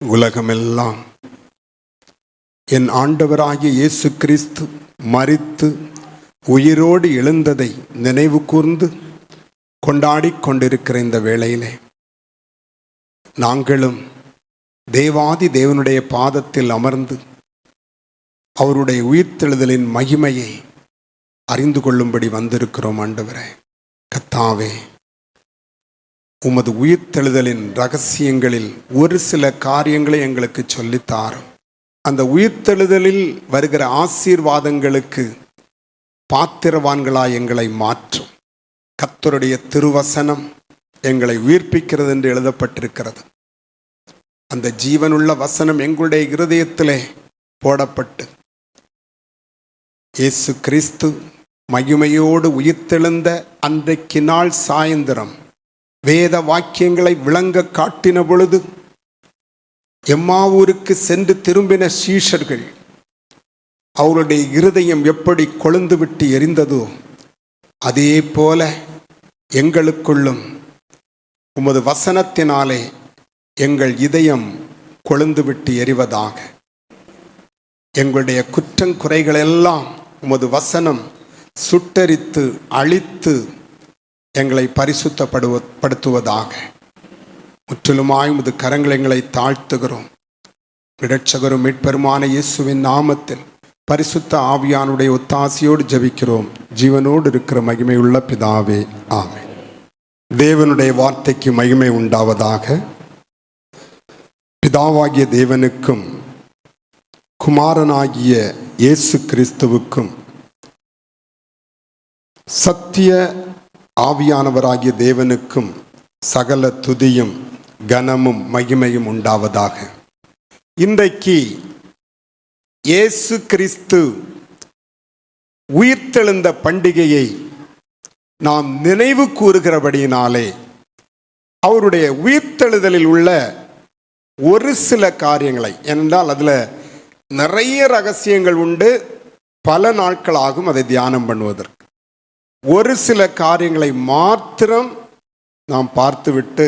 உலகமெல்லாம் என் ஆண்டவராகிய இயேசு கிறிஸ்து மரித்து உயிரோடு எழுந்ததை நினைவு கூர்ந்து கொண்டாடி கொண்டிருக்கிற இந்த வேளையிலே நாங்களும் தேவாதி தேவனுடைய பாதத்தில் அமர்ந்து அவருடைய உயிர்த்தெழுதலின் மகிமையை அறிந்து கொள்ளும்படி வந்திருக்கிறோம். ஆண்டவரே, கர்த்தாவே, உமது உயிர்த்தெழுதலின் இரகசியங்களில் ஒரு சில காரியங்களை எங்களுக்கு சொல்லித்தாரும். அந்த உயிர்த்தெழுதலில் வருகிற ஆசீர்வாதங்களுக்கு பாத்திரவான்களாய் எங்களை மாற்றும். கர்த்தருடைய திருவசனம் எங்களை உயிர்ப்பிக்கிறது என்று எழுதப்பட்டிருக்கிறது. அந்த ஜீவனுள்ள வசனம் எங்களுடைய இருதயத்திலே போடப்பட்டு இயேசு கிறிஸ்து மகிமையோடு உயிர்த்தெழுந்த அன்றைக்கு நாள் சாயந்திரம் வேத வாக்கியங்களை விளங்க காட்டின பொழுது எம்மாவூருக்கு சென்று திரும்பின சீஷர்கள் அவருடைய இருதயம் எப்படி கொழுந்து விட்டு எரிந்ததோ அதே போல எங்களுக்குள்ளும் உமது வசனத்தினாலே எங்கள் இதயம் கொழுந்து விட்டு எரிவதாக. எங்களுடைய குற்றங்குறைகளெல்லாம் உமது வசனம் சுட்டரித்து அழித்து எங்களை பரிசுத்தப்படுத்துவதாக. முற்றிலுமாய் உமது கரங்கள் எங்களை தாழ்த்துகிறோம். இரட்சகரும் மீட்பெருமான இயேசுவின் நாமத்தில் பரிசுத்த ஆவியானுடைய ஒத்தாசையோடு ஜெபிக்கிறோம். ஜீவனோடு இருக்கிற மகிமையுள்ள பிதாவே, ஆமென். தேவனுடைய வார்த்தைக்கு மகிமை உண்டாவதாக. பிதாவாகிய தேவனுக்கும் குமாரனாகிய இயேசு கிறிஸ்துவுக்கும் சத்திய ஆவியானவராகிய தேவனுக்கும் சகல துதியும் கனமும் மகிமையும் உண்டாவதாக. இன்றைக்கு இயேசு கிறிஸ்து உயிர்த்தெழுந்த பண்டிகையை நாம் நினைவு கூறுகிறபடியினாலே அவருடைய உயிர்த்தெழுதலில் உள்ள ஒரு சில காரியங்களை, என்றால் அதில் நிறைய ரகசியங்கள் உண்டு, பல நாட்களாகும் அதை தியானம் பண்ணுவதற்கு. ஒரு சில காரியங்களை மாத்திரம் நாம் பார்த்துவிட்டு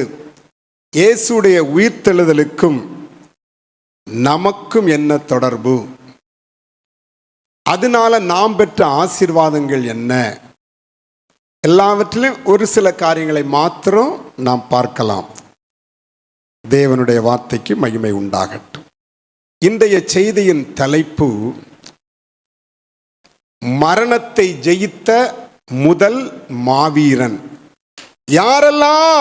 இயேசுடைய உயிர்த்தெழுதலுக்கும் நமக்கும் என்ன தொடர்பு, அதனால நாம் பெற்ற ஆசீர்வாதங்கள் என்ன, எல்லாவற்றிலும் ஒரு சில காரியங்களை மாத்திரம் நாம் பார்க்கலாம். தேவனுடைய வார்த்தைக்கு மகிமை உண்டாகட்டும். இன்றைய செய்தியின் தலைப்பு மரணத்தை ஜெயித்த முதல் மாவீரன். யாரெல்லாம்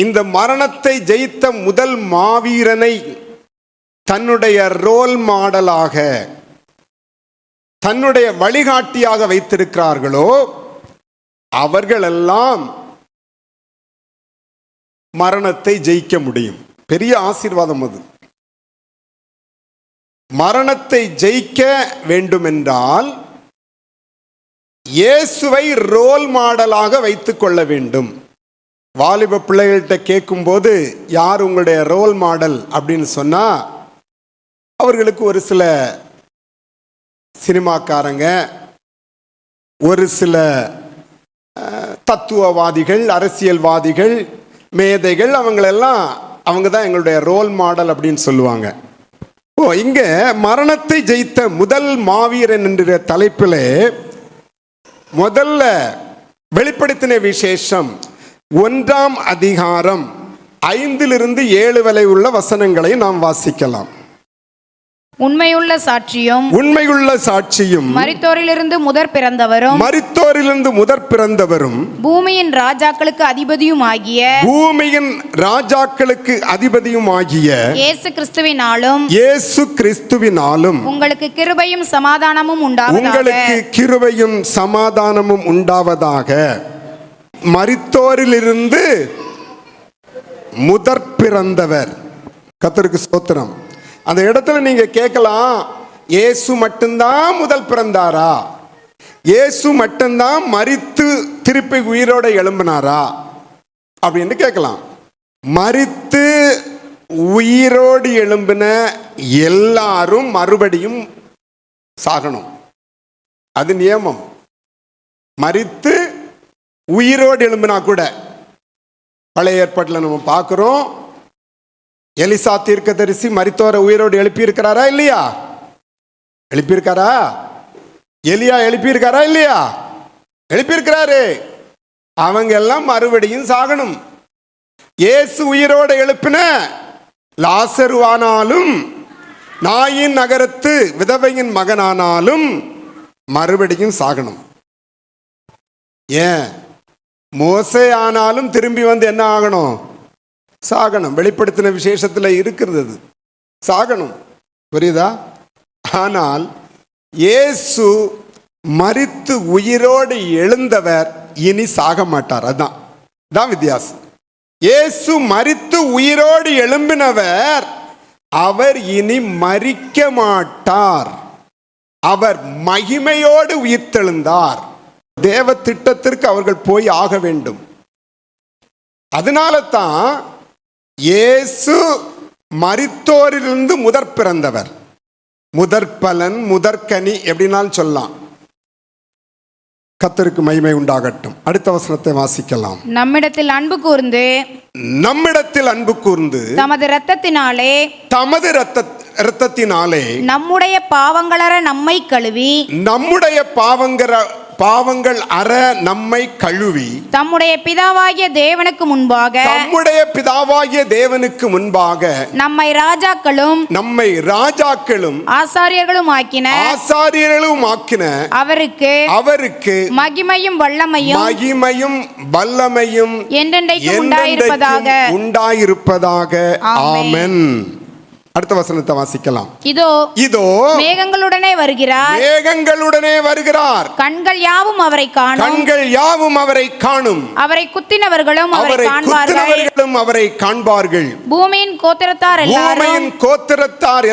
இந்த மரணத்தை ஜெயித்த முதல் மாவீரனை தன்னுடைய ரோல் மாடலாக, தன்னுடைய வழிகாட்டியாக வைத்திருக்கிறார்களோ அவர்களெல்லாம் மரணத்தை ஜெயிக்க முடியும். பெரிய ஆசீர்வாதம் அது. மரணத்தை ஜெயிக்க வேண்டுமென்றால் இயேசுவை ரோல் மாடலாக வைத்துக் கொள்ள வேண்டும். வாலிப பிள்ளைகள்கிட்ட கேட்கும்போது யார் உங்களுடைய ரோல் மாடல் அப்படின்னு சொன்னா அவர்களுக்கு ஒரு சில சினிமாக்காரங்க, ஒரு சில தத்துவவாதிகள், அரசியல்வாதிகள், மேதைகள், அவங்க தான் எங்களுடைய ரோல் மாடல் அப்படின்னு சொல்லுவாங்க. இங்க மரணத்தை ஜெயித்த முதல் மாவீரன் என்ற தலைப்பிலே முதல்ல வெளிப்படுத்தின விசேஷம் 1ஆம் அதிகாரம் 5-7 வரை உள்ள வசனங்களை நாம் வாசிக்கலாம். உண்மையுள்ள சாட்சியும் மரித்தோரிலிருந்து முதற் பிறந்தவரும் பூமியின் ராஜாக்களுக்கு அதிபதியுமாகிய இயேசு கிறிஸ்துவினாலும் உங்களுக்கு கிருபையும் சமாதானமும் உண்டாவதாக. மரித்தோரிலிருந்து முதற் பிறந்தவர். கர்த்தருக்கு ஸ்தோத்திரம். அந்த இடத்துல நீங்க கேட்கலாம், இயேசு மட்டும்தான் முதல் பிறந்தாரா, இயேசு மட்டும்தான் மரித்து திருப்பி உயிரோட எழும்பினாரா அப்படின்னு கேட்கலாம். மரித்து உயிரோடு எழும்பின எல்லாரும் மறுபடியும் சாகணும். அது நியமம். மரித்து உயிரோடு எழும்பினா கூட பழைய ஏற்பாட்டில் நம்ம பார்க்கிறோம், எலிசா தீர்க்கதரிசி மரித்தோரை உயிரோடு எழுப்பியிருக்கிறாரா இல்லையா? எழுப்பியிருக்காரா? எலியா எழுப்பியிருக்காரா இல்லையா? எழுப்பியிருக்கிறாரு. அவங்க எல்லாம் மறுபடியும் சாகணும். இயேசு உயிரோடு எழுப்பின லாசருவானாலும் நாயின் நகரத்து விதவையின் மகனானாலும் மறுபடியும் சாகணும். ஏன்? மோசே ஆனாலும் திரும்பி வந்து என்ன ஆகணும்? சாகணும். வெளிப்படுத்தின விசேஷத்தில் இருக்கிறது, சாகணும். புரியுதா? ஆனால் இயேசு மரித்து உயிரோடு எழுந்தவர், இனி சாக மாட்டார். அதுதான் வித்தியாசம். இயேசு மரித்து உயிரோடு எழும்பினவர், அவர் இனி மரிக்க மாட்டார். அவர் மகிமையோடு உயிர்த்தெழுந்தார். தேவ திட்டத்திற்கு அவர்கள் போய் ஆக வேண்டும். அதனால தான் இயேசு மரித்தோரிலிருந்து முதற் பிறந்தவர், முதற்பலன், முதற்கனி எப்படின்னாலும் சொல்லலாம். கர்த்தருக்கு மகிமை உண்டாகட்டும். அடுத்த வசனத்தை வாசிக்கலாம். நம்மிடத்தில் அன்பு கூர்ந்து தமது இரத்தத்தினாலே நம்முடைய பாவங்களற நம்மை கழுவி தம்முடைய பிதாவாகிய தேவனுக்கு முன்பாக நம்மை ராஜாக்களும் ஆசாரியர்களும் ஆக்கின அவருக்கு மகிமையும் வல்லமையும் என்றென்றைக்கும் உண்டாயிருப்பதாக. ஆமென். அடுத்த வசனத்தை வாசிக்கலாம். இதோ மேகங்களுடனே வருகிறார். கண்கள் யாவும் அவரை காணும். அவரை குத்தினவர்களும் அவரை காண்பார்கள். பூமியின் கோத்திரத்தார்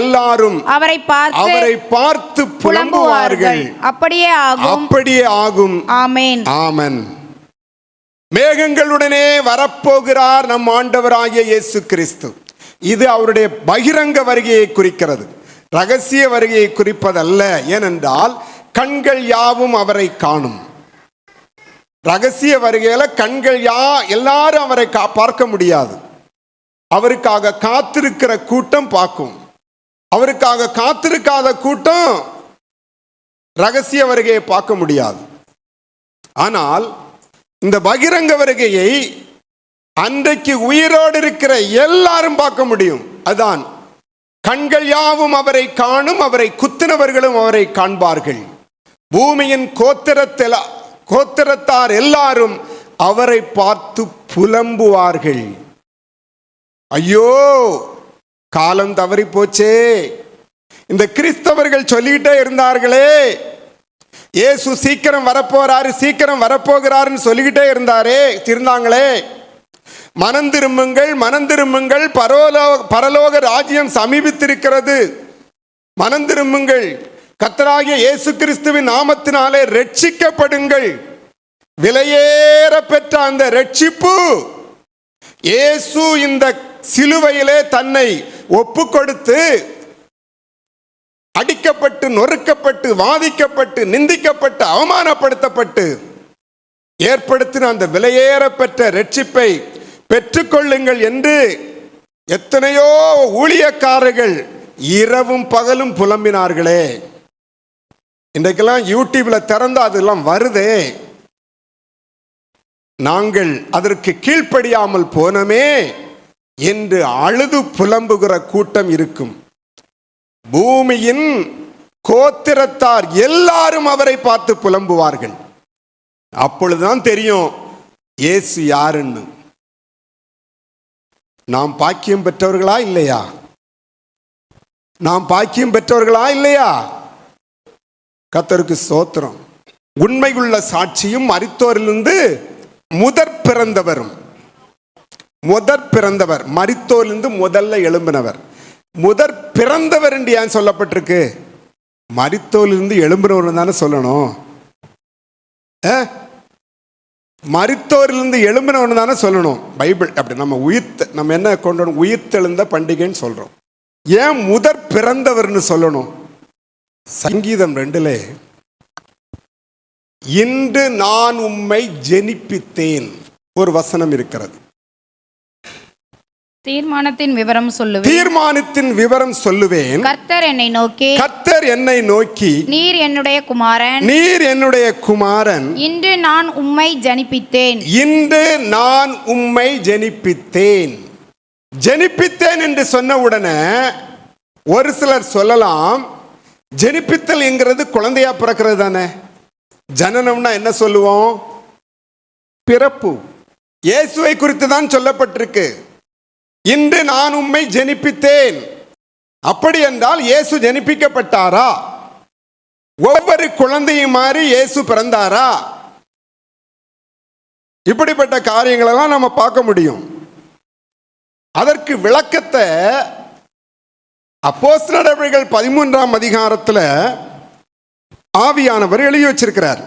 எல்லாரும் அவரை பார்த்து புலம்புவார்கள். அப்படியே ஆகும். ஆமென். ஆமென். மேகங்களுடனே வரப்போகிறார் நம் ஆண்டவராகிய இயேசு கிறிஸ்து. இது அவருடைய பகிரங்க வருகையை குறிக்கிறது, ரகசிய வருகையை குறிப்பதல்ல. ஏனென்றால் கண்கள் யாவும் அவரை காணும். ரகசிய வருகையில கண்கள் எல்லாரும் அவரை பார்க்க முடியாது. அவருக்காக காத்திருக்கிற கூட்டம் பார்க்கும். அவருக்காக காத்திருக்காத கூட்டம் ரகசிய வருகையை பார்க்க முடியாது. ஆனால் இந்த பகிரங்க வருகையை அன்றைக்கு உயிரோடு இருக்கிற எல்லாரும் பார்க்க முடியும். அதான் கண்கள் யாவும் அவரை காணும், அவரை குத்தினவர்களும் அவரை காண்பார்கள். பூமியின் கோத்திரத்தார் எல்லாரும் அவரை பார்த்து புலம்புவார்கள். ஐயோ, காலம் தவறி போச்சே. இந்த கிறிஸ்தவர்கள் சொல்லிட்டே இருந்தார்களே, இயேசு சீக்கிரம் வரப்போகிறாருன்னு சொல்லிக்கிட்டே இருந்தாங்களே. மனம் திரும்புங்கள், பரலோக ராஜ்யம் சமீபித்திருக்கிறது. மனம் திரும்புங்கள், கர்த்தராகிய இயேசு கிறிஸ்துவின் நாமத்தினாலே ரட்சிக்கப்படுங்கள். விலையேற பெற்ற அந்த ரட்சிப்பு, இயேசு இந்த சிலுவையிலே தன்னை ஒப்பு கொடுத்து அடிக்கப்பட்டு, நொறுக்கப்பட்டு, வாதிக்கப்பட்டு, நிந்திக்கப்பட்டு, அவமானப்படுத்தப்பட்டு ஏற்படுத்தின அந்த விலையேற பெற்ற ரட்சிப்பை பெற்றுக்கொள்ளுங்கள் என்று எத்தனையோ ஊழியக்காரர்கள் இரவும் பகலும் புலம்பினார்களே. இன்றைக்கெல்லாம் யூடியூப்ல திறந்தா அதெல்லாம் வருதே. நாங்கள் அதற்கு கீழ்ப்படியாமல் போனமே என்று அழுது புலம்புகிற கூட்டம் இருக்கும். பூமியின் கோத்திரத்தார் எல்லாரும் அவரை பார்த்து புலம்புவார்கள். அப்பொழுதுதான் தெரியும் இயேசு யாருன்னு. நாம் பாக்கியம் பெற்றவர்களா இல்லையா? கர்த்தருக்கு ஸ்தோத்திரம். உண்மையுள்ள சாட்சியும் மரித்தோரிலிருந்து முதற் பிறந்தவர், மரித்தோரிலிருந்து முதல்ல எழும்பினவர். முதற் பிறந்தவர் என்று ஏன் சொல்லப்பட்டிருக்கு? மரித்தோரிலிருந்து எழும்பினவர் தானே சொல்லணும். மரித்தோரிலிருந்து எழும்பினவன் தானே சொல்லணும். பைபிள் அப்படி நம்ம என்ன கொண்டு உயிர்த்தெழுந்த பண்டிகைன்னு சொல்றோம். ஏன் முதற் பிறந்தவர்னு சொல்லணும்? சங்கீதம் 2 இன்று நான் உம்மை ஜெனிப்பித்தேன் ஒரு வசனம் இருக்கிறது. தீர்மானத்தின் விவரம் சொல்லுவேன். தீர்மானத்தின் விவரம் சொல்லுவேன். கர்த்தர் என்னை நோக்கி, கர்த்தர் என்னை நோக்கி, நீர் என்னுடைய குமாரன், நீர் என்னுடைய குமாரன், இன்று நான் உம்மை ஜனிப்பித்தேன். இன்று நான் உம்மை ஜனிப்பித்தேன். ஜனிப்பித்தேன் என்று சொன்ன உடனே ஒரு சிலர் சொல்லலாம், ஜனிப்பித்தல் என்கிறது குழந்தையா பிறக்கிறது தானே. ஜனனம்னா என்ன சொல்லுவோம்? பிறப்பு. இயேசுவை குறித்து தான் சொல்லப்பட்டிருக்கு, இன்று நான் உம்மை ஜனிப்பித்தேன். அப்படி என்றால் இயேசு ஜனிப்பிக்கப்பட்டாரா? ஒவ்வொரு குழந்தையும் மாதிரி இயேசு பிறந்தாரா? இப்படிப்பட்ட காரியங்களெல்லாம் நம்ம பார்க்க முடியும். அதற்கு விளக்கத்தை அப்போஸ்தலர் நடவடிக்கைகள் 13ஆம் அதிகாரத்தில் ஆவியானவர் எழுதி வச்சிருக்கிறார்.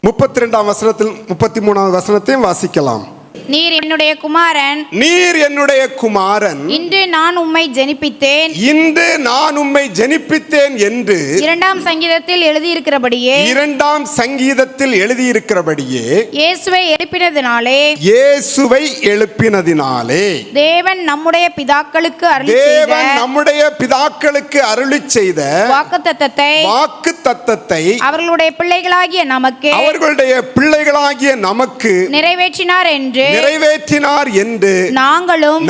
32ஆம் வசனத்தில் 33ஆம் வசனத்தையும் வாசிக்கலாம். நீர் என்னுடைய குமாரன், நீர் என்னுடைய குமாரன், இன்று நான் உம்மை ஜனிப்பித்தேன், இன்று நான் உம்மை ஜனிப்பித்தேன் என்று 2ஆம் சங்கீதத்தில் எழுதியிருக்கிறபடியே, 2ஆம் சங்கீதத்தில் எழுதியிருக்கிறபடியே, இயேசுவை எழுப்பினதினாலே, இயேசுவை எழுப்பினதினாலே, தேவன் நம்முடைய பிதாக்களுக்கு அருளிச் செய்த வாக்குத்தத்தத்தை அவர்களுடைய பிள்ளைகளாகிய நமக்கு நிறைவேற்றினார் என்று நாங்களும்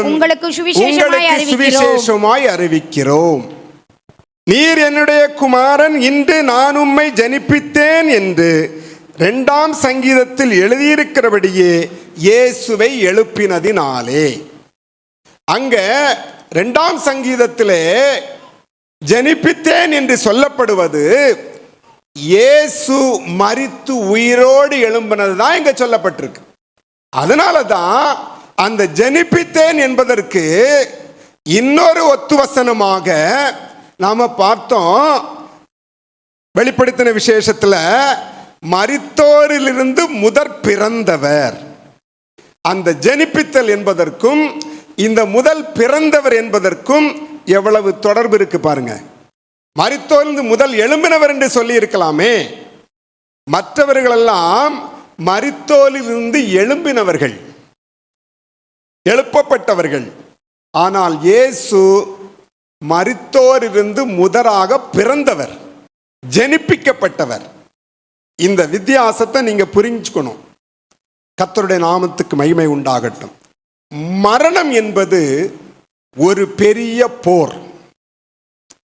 உங்களுக்கு சுவிசேஷமாய் அறிவிக்கிறோம். நீர் என்னுடைய குமாரன், இன்று நான் உம்மை ஜனிப்பித்தேன் என்று 2ஆம் சங்கீதத்தில் எழுதியிருக்கிறபடியே இயேசுவை எழுப்பினதினாலே. அங்க 2ஆம் சங்கீதத்திலே ஜனிப்பித்தேன் என்று சொல்லப்படுவது இயேசு மரித்து உயிரோடு எழும்பினது தான் இங்க சொல்லப்பட்டிருக்கு. அதனால தான் அந்த ஜனிப்பித்தேன் என்பதற்கு இன்னொரு ஒத்துவசனமாக நாம பார்த்தோம். வெளிப்படுத்தின விசேஷத்துல மரித்தோரிலிருந்து முதற் பிறந்தவர். அந்த ஜனிப்பித்தல் என்பதற்கும் இந்த முதல் பிறந்தவர் என்பதற்கும் எவ்வளவு தொடர்பு இருக்கு பாருங்க. மரித்தோரிலிருந்து முதல் எழும்பினவர் என்று சொல்லி இருக்கலாமே. மற்றவர்களெல்லாம் மரித்தோரிலிருந்து எழும்பினவர்கள், எழுப்பப்பட்டவர்கள். ஆனால் இயேசு மரித்தோரிலிருந்து முதலாக பிறந்தவர், ஜனிப்பிக்கப்பட்டவர். இந்த வித்தியாசத்தை நீங்க புரிஞ்சுக்கணும். கர்த்தருடைய நாமத்துக்கு மகிமை உண்டாகட்டும். மரணம் என்பது ஒரு பெரிய போர்.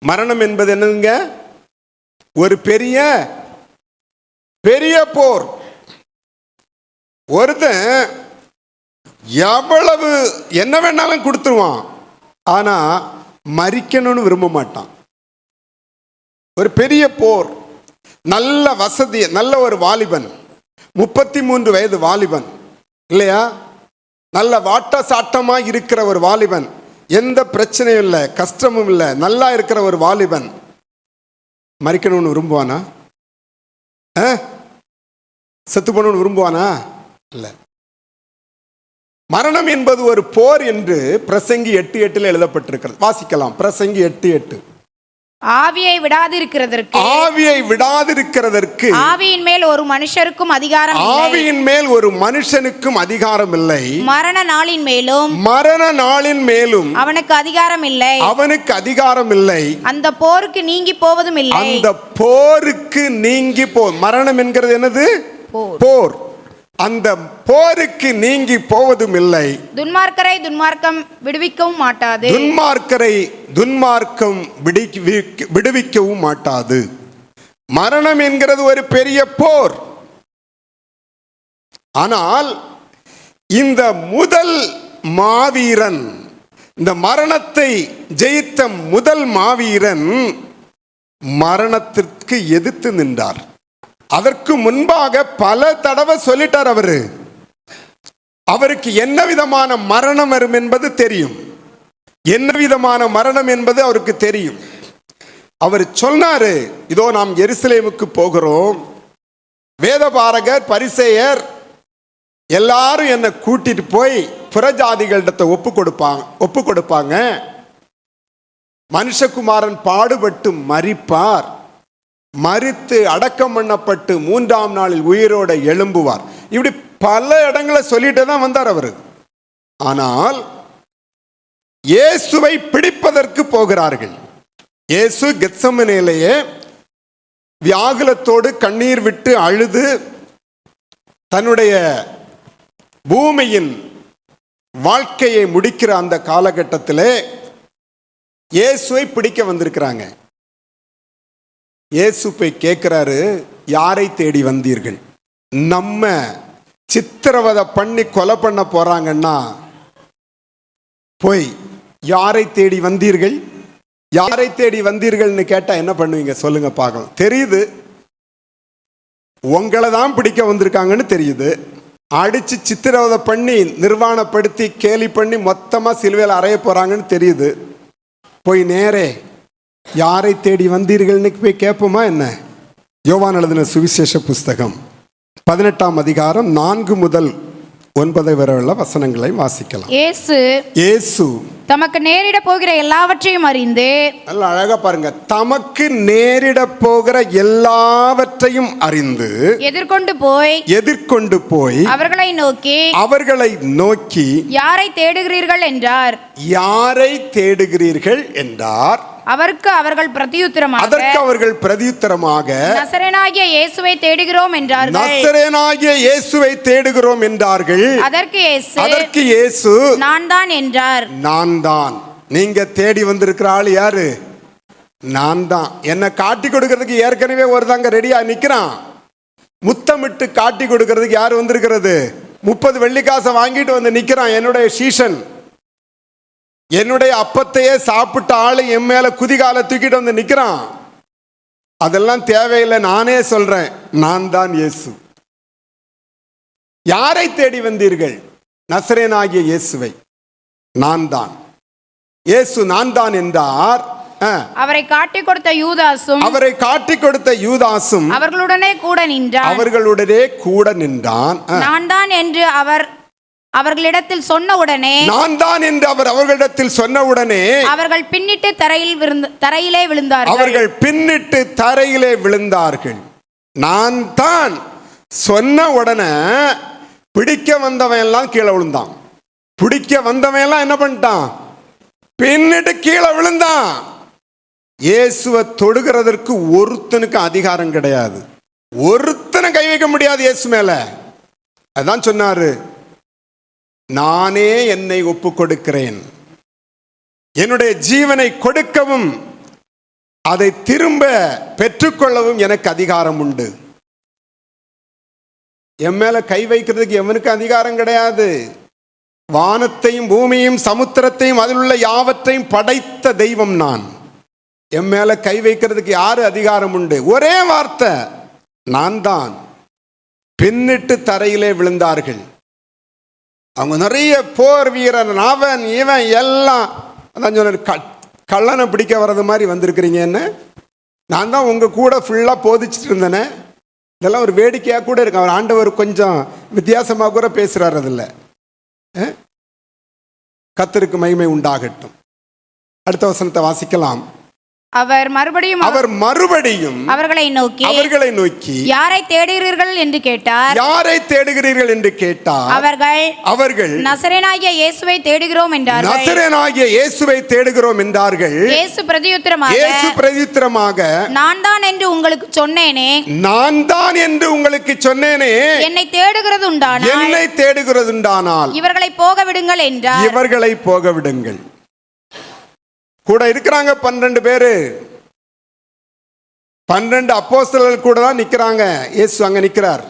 மரணம் என்பது என்னங்க? ஒரு பெரிய போர். ஒருத்தன் எவ்வளவு என்ன வேணாலும் கொடுத்துருவான், ஆனா மரிக்கணும்னு விரும்ப மாட்டான். ஒரு பெரிய போர். நல்ல வசதி, நல்ல ஒரு வாலிபன், 33 வயது வாலிபன் இல்லையா, நல்ல வாட்ட சாட்டமா இருக்கிற ஒரு வாலிபன், எந்த பிரச்சனையும் இல்லை, கஷ்டமும் இல்லை, நல்லா இருக்கிற ஒரு வாலிபன் மரிக்கணும்னு விரும்புவானா? செத்து போகணும்னு விரும்புவானா? இல்லை. மரணம் என்பது ஒரு போர் என்று பிரசங்கி 8:8 எழுதப்பட்டிருக்கிறது. வாசிக்கலாம். பிரசங்கி 8:8. ஆவியை விடாதிருக்கிறதற்கு ஆவியின் மேல் ஒரு மனுஷருக்கும் அதிகாரம் இல்லை. ஆவியின் மேல் ஒரு மனுஷனுக்கும் அதிகாரம் இல்லை. மரண நாளின் மேலும் அவனுக்கு அதிகாரம் இல்லை. அந்த போருக்கு நீங்கி போவதும் இல்லை. மரணம் என்கிறது என்னது? போர். அந்த போருக்கு நீங்கி போவதும் இல்லை. துன்மார்க்கரை துன்மார்க்கம் விடுவிக்கவும் மாட்டாது. மரணம் என்கிறது ஒரு பெரிய போர். ஆனால் இந்த முதல் மாவீரன், இந்த மரணத்தை ஜெயித்த முதல் மாவீரன் மரணத்திற்கு எதிர்த்து நின்றார். அதற்கு முன்பாக பல தடவை சொல்லிட்டார். அவருக்கு என்ன விதமான மரணம் வரும் என்பது தெரியும். என்ன விதமான மரணம் என்பது அவருக்கு தெரியும். அவர் சொன்னாரு, இதோ நாம் எருசலேமுக்கு போகிறோம், வேதபாரகர் பரிசேயர் எல்லாரும் என்னை கூட்டிட்டு போய் புறஜாதிகளிடத்தை ஒப்பு கொடுப்பாங்க. மனுஷகுமாரன் பாடுபட்டு மரிப்பார், மரித்து அடக்கம் பண்ணப்பட்டு 3ஆம் நாளில் உயிரோட எழும்புவார். இப்படி பல இடங்களை சொல்லிட்டு தான் வந்தார் அவர். ஆனால் இயேசுவை பிடிப்பதற்கு போகிறார்கள். இயேசு கெத்செமனேயிலேயே வியாகுலத்தோடு கண்ணீர் விட்டு அழுது தன்னுடைய பூமியின் வாழ்க்கையை முடிக்கிற அந்த காலகட்டத்திலே இயேசுவை பிடிக்க வந்திருக்கிறாங்க. இயேசு போய் கேட்கிறாரு, யாரை தேடி வந்தீர்கள்? நம்ம சித்திரவதை பண்ணி கொலை பண்ண போறாங்கன்னா போய் யாரை தேடி வந்தீர்கள், யாரை தேடி வந்தீர்கள்னு கேட்டா என்ன பண்ணுவீங்க சொல்லுங்க பார்க்கலாம். தெரியுது உங்களை தான் பிடிக்க வந்திருக்காங்கன்னு தெரியுது. அடிச்சு சித்திரவதை பண்ணி நிர்வாணப்படுத்தி கேலி பண்ணி மொத்தமா சிலுவையில் அறைய போறாங்கன்னு தெரியுது. போய் நேரே யாரை தேடி வந்தீர்கள்னு போய் கேட்போமா என்ன? யோவான் எழுதின சுவிசேஷ புஸ்தகம் 18ஆம் அதிகாரம் 4 முதல் 9 வரை உள்ள வசனங்களை வாசிக்கலாம். இயேசு தமக்கு நேரிட போகிற எல்லாவற்றையும் அறிந்து, நல்ல அழகா பாருங்க, தமக்கு நேரிட போகிற எல்லாவற்றையும் அறிந்து எதிர்கொண்டு போய் அவர்களை நோக்கி யாரை தேடுகிறீர்கள் என்றார். யாரை தேடுகிறீர்கள் என்றார். அதற்கு அவர்கள் பிரதியுத்தரமாக நசரேயனாகிய இயேசுவை தேடுகிறோம் என்றார்கள். நசரேயனாகிய இயேசுவை தேடுகிறோம் என்றார்கள். அதற்கு இயேசு நான் தான் என்றார். நான் தான். நீங்க தேடி வந்திருக்கிற ஆள் யாரு? நான் தான். என்ன காட்டி கொடுக்கிறதுக்கு ஏற்கனவே ஒருதாங்க ரெடியா நிக்கிறான். முத்தமிட்டு காட்டி கொடுக்கிறதுக்கு யார் வந்திருக்கிறது? 30 வெள்ளிக்காசை வாங்கிட்டு வந்து நிக்கிறான். என்னுடைய சீஷன், என்னுடைய அப்பத்தையே சாப்பிட்ட ஆளு என் மேல குதிகால தூக்கிட்டு வந்து நிக்கிறான். அதெல்லாம் தேவையில்லை, நானே சொல்றேன், நான் தான் இயேசு. யாரை தேடி வந்தீர்கள்? நசரேயனாகிய இயேசுவை. நான் தான். இயேசு நான் தான் என்றார். அவரை காட்டி கொடுத்த யூதாசும் அவர்களுடனே கூட நின்றான். நான் தான் என்று அவர்களிடத்தில் சொன்ன உடனே அவர்கள் பின்னிட்டு தரையிலே விழுந்தார்கள். நான் தான் சொன்ன உடனே பிடிக்க வந்தவன் எல்லாம் கீழே விழுந்தான். பிடிக்க வந்தவன் எல்லாம் என்ன பண்ணிட்டான்? பின்னிட்டு கீழே விழுந்தான். இயேசுவை தொடுகிறதற்கு ஒருத்தனுக்கு அதிகாரம் கிடையாது. ஒருத்தனை கை வைக்க முடியாது இயேசு மேல. அதான் சொன்னாரு, நானே என்னை ஒப்பு கொடுக்கிறேன், என்னுடைய ஜீவனை கொடுக்கவும் அதை திரும்ப பெற்றுக்கொள்ளவும் எனக்கு அதிகாரம் உண்டு. என் மேல கை வைக்கிறதுக்கு எவனுக்கு அதிகாரம் கிடையாது. வானத்தையும் பூமியையும் சமுத்திரத்தையும் அதில் உள்ள யாவற்றையும் படைத்த தெய்வம் நான். என் மேல கை வைக்கிறதுக்கு யாரு அதிகாரம் உண்டு? ஒரே வார்த்தை, நான் தான். பின்னிட்டு தரையிலே விழுந்தார்கள். அவங்க நிறைய போர் வீரன், அவன் இவன் எல்லாம். அதான் சொன்ன, கள்ளனை பிடிக்க வர்றது மாதிரி வந்திருக்கிறீங்க. என்ன, நான் தான் உங்க கூட ஃபுல்லா போதிச்சுட்டு இருந்தேனே. இதெல்லாம் ஒரு வேடிக்கையாக கூட இருக்கு. அவர் ஆண்டவர் கொஞ்சம் வித்தியாசமாக கூட பேசுறாரு. அதில் கர்த்தருக்கு மகிமை உண்டாகட்டும். அடுத்த வசனத்தை வாசிக்கலாம். அவர் மறுபடியும் அவர்களை நோக்கி யாரை தேடுகிறீர்கள் என்று கேட்டார். அவர்கள் நசரேயனாகிய இயேசுவை தேடுகிறோம் என்றார்கள். இயேசு பிரதியுத்தரமாக நான் தான் என்று உங்களுக்கு சொன்னேனே. என்னை தேடுகிறதுண்டானால் இவர்களை போக விடுங்கள் என்றார். இவர்களை போக விடுங்கள். கூட இருக்கிறாங்க 12 பேரு. 12 அப்போஸ்தலர்கள் கூட தான் நிக்கிறாங்க. இயேசு அங்க நிக்கிறார்.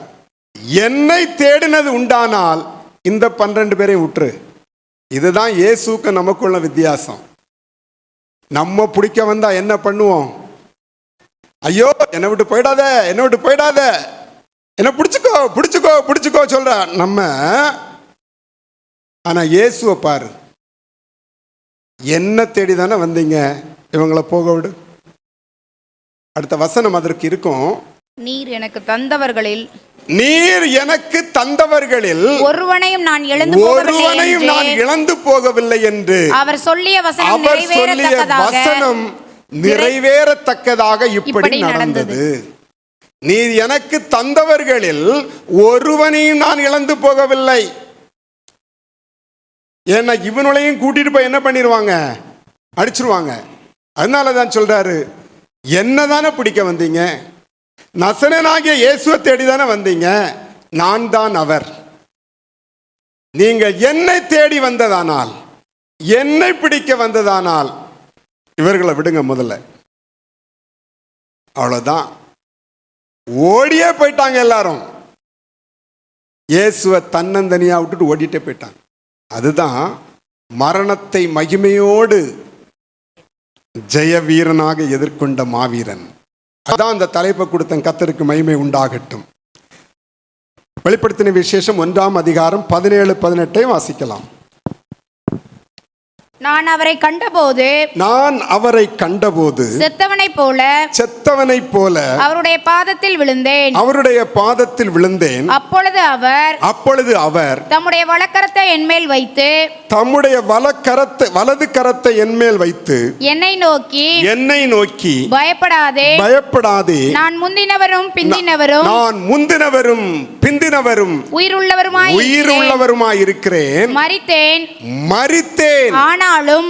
என்னை தேடினது உண்டானால் இந்த 12 பேரையும் விட்டுரு. இதுதான் இயேசுக்கு நமக்குள்ள வித்தியாசம். நம்ம பிடிக்க வந்தா என்ன பண்ணுவோம்? ஐயோ என்னை விட்டு போயிடாத, என்ன பிடிச்சுக்கோ சொல்ற நம்ம. ஆனா இயேசுவை பாரு, என்ன தேடிதானே வந்தீங்க, இவங்களை போக விடு. அடுத்த வசனம் அதற்கு இருக்கும். நீர் எனக்கு தந்தவர்களில் ஒருவனையும் நான் இழந்து போகவில்லை என்று அவர் சொல்லிய வசனம் நிறைவேறத்தக்கதாக இப்படி நடந்தது. நீர் எனக்கு தந்தவர்களில் ஒருவனையும் நான் இழந்து போகவில்லை. ஏன்னா இவனுளையும் கூட்டிட்டு போய் என்ன பண்ணிடுவாங்க, அடிச்சிருவாங்க. அதனால தான் சொல்றாரு, என்னதானே பிடிக்க வந்தீங்க, நசரேயனாகிய இயேசுவை தேடிதானே வந்தீங்க, நான் தான் அவர். நீங்கள் என்னை தேடி வந்ததானால், என்னை பிடிக்க வந்ததானால் இவர்களை விடுங்க முதல்ல. அவ்வளவுதான். ஓடியே போயிட்டாங்க எல்லாரும். இயேசுவை தன்னந்தனியா விட்டுட்டு ஓடிட்டே போயிட்டாங்க. அதுதான் மரணத்தை மகிமையோடு ஜெய வீரனாக எதிர்கொண்ட மாவீரன். அதான் அந்த தலைப்பை கொடுத்த. கர்த்தருக்கு மகிமை உண்டாகட்டும். வெளிப்படுத்தின விசேஷம் 1ஆம் அதிகாரம் 17-18 வாசிக்கலாம். நான் அவரை கண்டபோது செத்தவனைப் போல அவருடைய பாதத்தில் விழுந்தேன். அப்பொழுது அவர் தம்முடைய வலது கரத்தை என்மேல் வைத்து என்னை நோக்கி பயப்படாதே, நான் முந்தினவரும் பிந்தினவரும் உயிருள்ளவருமாய் இருக்கிறேன். மரித்தேன், ஆனாலும்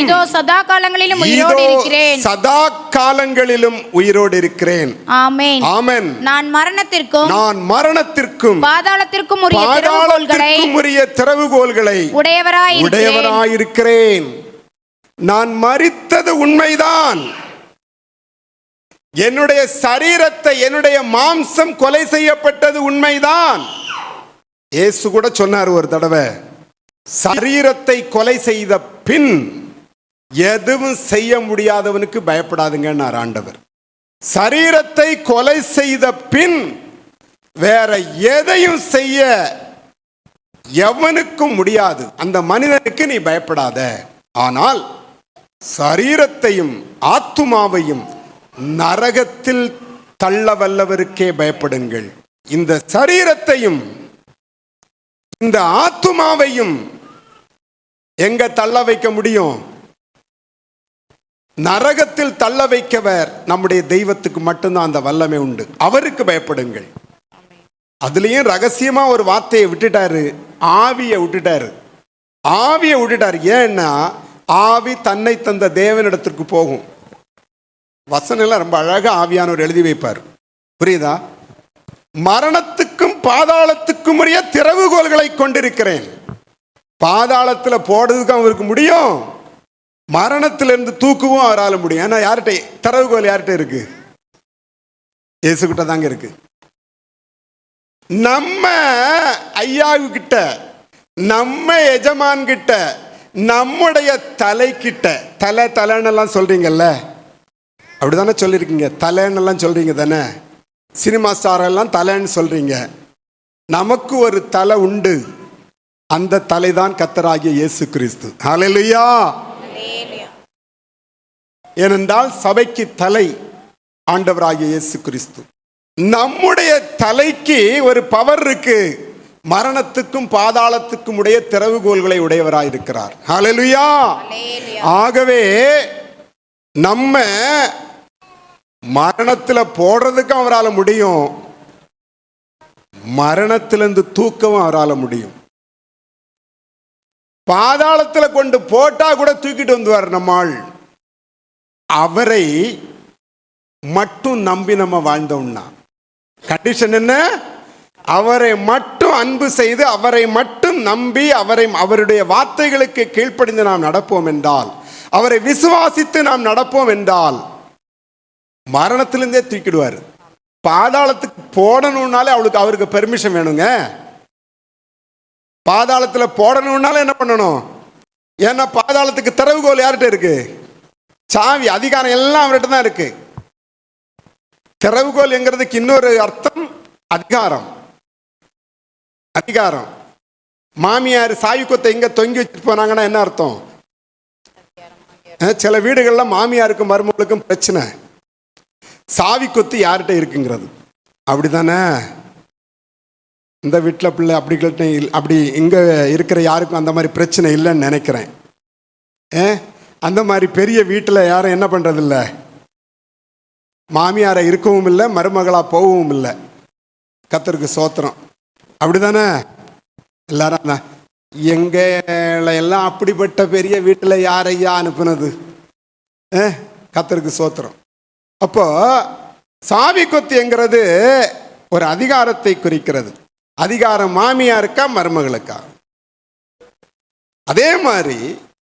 இதோ சதா காலங்களிலும் உயிரோடு இருக்கிறேன். ஆமென். நான் மரணத்திற்கும் பாதாளத்திற்கும் உரிய திறவுகோல்களை உடையவராயிருக்கிறேன். நான் மரித்தது உண்மைதான். என்னுடைய சரீரத்தை, என்னுடைய மாம்சம் கொலை செய்யப்பட்டது உண்மைதான். இயேசு கூட சொன்னார் ஒரு தடவை, சரீரத்தை கொலை செய்த பின் எதுவும் செய்ய முடியாதவனுக்கு பயப்படாதுங்கன்னார் ஆண்டவர். சரீரத்தை கொலை செய்த பின் வேற எதையும் செய்ய எவனுக்கும் முடியாது. அந்த மனிதனுக்கு நீ பயப்படாத. ஆனால் சரீரத்தையும் ஆத்துமாவையும் நரகத்தில் தள்ள வல்லவருக்கே பயப்படுங்கள். இந்த சரீரத்தையும் இந்த ஆத்துமாவையும் எங்க தள்ள வைக்க முடியும்? நரகத்தில் தள்ள வைக்கவர் நம்முடைய தெய்வத்துக்கு மட்டும்தான் அந்த வல்லமை உண்டு. அவருக்கு பயப்படுங்கள். அதுலயும் ரகசியமா ஒரு வார்த்தையை விட்டுட்டாரு, ஆவியை விட்டுட்டாரு. ஏன்னா ஆவி தன்னை தந்த தேவனிடத்திற்கு போகும். வசனம் ரொம்ப அழகா ஆவியானவர் எழுதி வைப்பார். புரியுதா? மரணத்துக்கும் பாதாளத்துக்கும் உரிய திறவுகோல்களை கொண்டிருக்கிறேன். பாதாளத்தில் போடுறதுக்கு அவருக்கு முடியும், மரணத்திலிருந்து தூக்கவும் அவரால் முடியும். ஏன்னா யார்கிட்ட திறவுகோல் யார்கிட்ட இருக்கு? இயேசுகிட்ட தாங்க இருக்கு. நம்ம ஐயாவு கிட்ட, நம்ம எஜமான் கிட்ட, நம்முடைய தலை கிட்ட, தலைன்னெல்லாம் சொல்றீங்கல்ல, அப்படிதானே சொல்லியிருக்கீங்க. தலைன்னெல்லாம் சொல்றீங்க தானே, சினிமா ஸ்டார் எல்லாம் தலைன்னு சொல்றீங்க. நமக்கு ஒரு தலை உண்டு. அந்த தலைதான் கர்த்தராகிய இயேசு கிறிஸ்து. ஹல்லேலூயா. ஏனென்றால் சபைக்கு தலை ஆண்டவராகிய இயேசு கிறிஸ்து. நம்முடைய தலைக்கு ஒரு பவர் இருக்கு. மரணத்துக்கும் பாதாளத்துக்கும் உடைய திறவுகோல்களை உடையவராயிருக்கிறார். ஹல்லேலூயா. ஆகவே நம்ம மரணத்தில் போடுறதுக்கு அவரால் முடியும், மரணத்திலிருந்து தூக்கவும் அவரால் முடியும். பாதாளத்தில் கொண்டு போட்டா கூட தூக்கிட்டு வந்துவார் நம்மால். அவரை மட்டும் நம்பி நம்ம வாழ்ந்தோம்னா கண்டிஷன் என்ன? அவரை மட்டும் அன்பு செய்து, அவரை மட்டும் நம்பி, அவருடைய வார்த்தைகளுக்கு கீழ்ப்படிந்து நாம் நடப்போம் என்றால், அவரை விசுவாசித்து நாம் நடப்போம் என்றால் மரணத்திலிருந்தே தூக்கிடுவார். பாதாளத்துக்கு போடணும்னாலே அவருக்கு பெர்மிஷன் வேணுங்க. பாதாளத்தில் போடணும்னால என்ன பண்ணணும்? ஏன்னா பாதாளத்துக்கு திறவுகோல் யார்கிட்ட இருக்கு? சாவி, அதிகாரம் எல்லாம் அவர்கிட்ட தான் இருக்கு. திறவுகோல் என்கிறதுக்கு இன்னொரு அர்த்தம் அதிகாரம். மாமியார் சாவி கொத்தை எங்க தொங்கி வச்சுட்டு போனாங்கன்னா என்ன அர்த்தம்? சில வீடுகள்ல மாமியாருக்கும் மருமகளுக்கும் பிரச்சனை, சாவி கொத்து யார்கிட்ட இருக்குங்கிறது. அப்படிதானே? இந்த வீட்டில் பிள்ளை அப்படி இங்கே இருக்கிற யாருக்கும் அந்த மாதிரி பிரச்சனை இல்லைன்னு நினைக்கிறேன். அந்த மாதிரி பெரிய வீட்டில் யாரும் என்ன பண்ணுறதில்ல, மாமியாரை இருக்கவும் இல்லை, மருமகளாக போகவும் இல்லை. கர்த்தருக்கு ஸ்தோத்திரம். அப்படி தானே? எல்லாரும் எங்களை எல்லாம் அப்படிப்பட்ட பெரிய வீட்டில் யாரையா அனுப்புனது? கர்த்தருக்கு சோத்திரம். அப்போ சாவி கொத்திங்கிறது ஒரு அதிகாரத்தை குறிக்கிறது. அதிகாரம் மாமியாருக்கா மருமகளுக்கா? அதே மாதிரி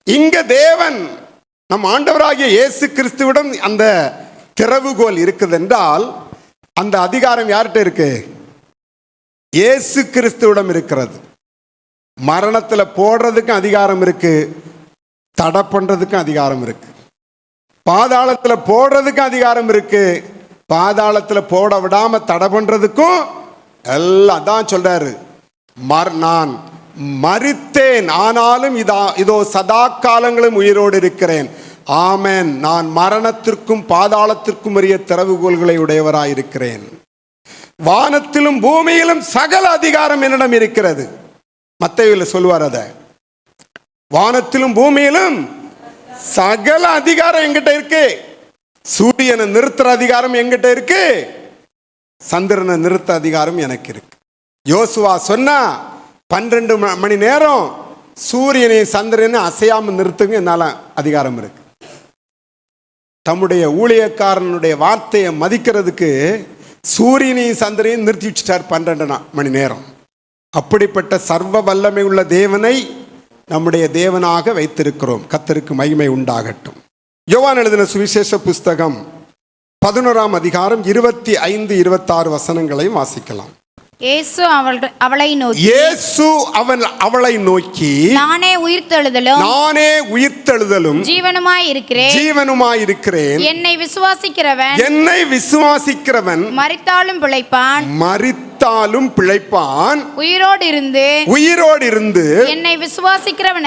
இங்க தேவன் நம் ஆண்டவராகிய இயேசு கிறிஸ்துவிடம் அந்த திறவுகோல் இருக்குது என்றால் அந்த அதிகாரம் யார்கிட்ட இருக்கு? இயேசு கிறிஸ்துவிடம் இருக்கிறது. மரணத்துல போடுறதுக்கும் அதிகாரம் இருக்கு, தடை பண்றதுக்கும் அதிகாரம் இருக்கு. பாதாளத்துல போடுறதுக்கும் அதிகாரம் இருக்கு, பாதாளத்துல போட விடாம தடை பண்றதுக்கும் எல்லாம் தான் சொல்றாரு. நான் மரித்தேன், ஆனாலும் இதோ சதா காலங்களும் உயிரோடு இருக்கிறேன். ஆமென். நான் மரணத்திற்கும் பாதாளத்திற்கும் உரிய திறவுகோல்களை உடையவராயிருக்கிறேன். வானத்திலும் பூமியிலும் சகல அதிகாரம் என்னிடம் இருக்கிறது. மத்தேயுவில் சொல்லுவார் அத. வானத்திலும் பூமியிலும் சகல அதிகாரம் எங்கிட்ட இருக்கு. சூரியனை நிறுத்துற அதிகாரம் எங்கிட்ட இருக்கு, சந்திரனை நிறுத்த அதிகாரம் எனக்கு இருக்கு. யோசுவா சொன்னா 12 மணி நேரம் சூரியனை சந்திரனை அசையாம நிறுத்துங்க, என்னால அதிகாரம் இருக்கு. தம்முடைய ஊழியக்காரனுடைய வார்த்தையை மதிக்கிறதுக்கு சூரியனையும் சந்திரனையும் நிறுத்தி வச்சுட்டார் 12 மணி நேரம். அப்படிப்பட்ட சர்வ வல்லமை உள்ள தேவனை நம்முடைய தேவனாக வைத்திருக்கிறோம். கர்த்தருக்கு மகிமை உண்டாகட்டும். யோவான் எழுதின சுவிசேஷ புஸ்தகம் 11ஆம் அதிகாரம் 25, 26 வசனங்களையும் வாசிக்கலாம். இயேசு அவளை நோக்கி நானே உயிர்த்தெழுதலும் ஜீவனுமாயிருக்கிறேன். என்னை விசுவாசிக்கிறவன் மரித்தாலும் பிழைப்பான். உயிரோடு இருந்து என்னை விசுவாசிக்கிறவன்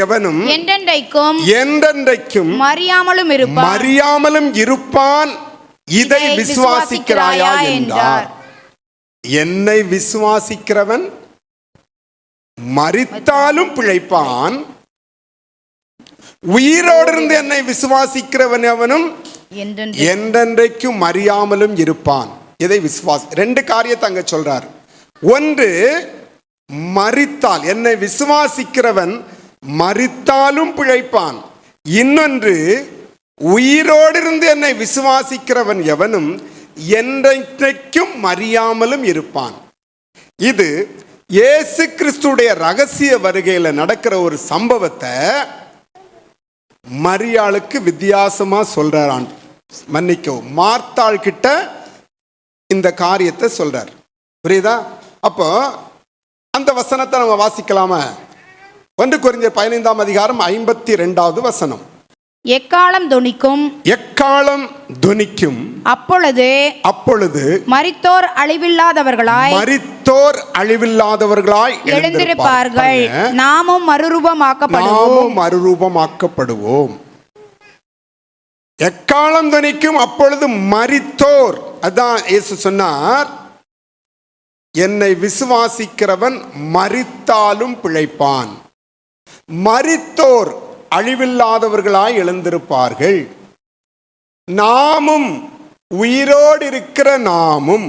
எவனும் என்றென்றைக்கும் மறியாமலும் இருப்பான். இதை விசுவாசிக்கிறாயா என்றார். என்னை விசுவாசிக்கிறவன் மரித்தாலும் பிழைப்பான், உயிரோடு இருந்து என்னை விசுவாசிக்கிறவன் எவனும் என்றென்றைக்கும் மறியாமலும் இருப்பான். இதை ரெண்டு காரியத்தை அங்க சொல்றார். ஒன்று, மரித்தால், என்னை விசுவாசிக்கிறவன் மரித்தாலும் பிழைப்பான். இன்னொன்று, உயிரோடு இருந்து என்னை விசுவாசிக்கிறவன் எவனும் என்றைக்கும் மறியாமலும் இருப்பான். இது இயேசு கிறிஸ்துடைய ரகசிய வருகையில நடக்கிற ஒரு சம்பவத்தை மரியாளுக்கு வித்தியாசமா சொல்றான். மன்னிக்கவும், மார்த்தாள் கிட்ட இந்த காரியத்தை சொல்றார். புரியுதா? அப்போ அந்த வசனத்தை நம்ம வாசிக்கலாமா? 1 கொரிந்தியர் 15ஆம் அதிகாரம் 52வது வசனம். எக்காலம் தொனிக்கும் அப்பொழுது மரித்தோர் அழிவில்லாதவர்களாய் எழுந்திருப்பார்கள். நாமும் மறுரூபமாக்கப்படுவோம். எக்காலம் தொனிக்கும் அப்பொழுது மரித்தோர், அதான் இயேசு சொன்னார், என்னை விசுவாசிக்கிறவன் மரித்தாலும் பிழைப்பான். மரித்தோர் அழிவில்லாதவர்களாய் எழுந்திருப்பார்கள். நாமும், உயிரோடு இருக்கிற நாமும்